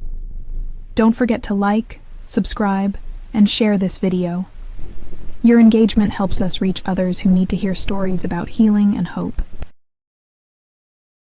Don't forget to like, subscribe, and share this video. Your engagement helps us reach others who need to hear stories about healing and hope.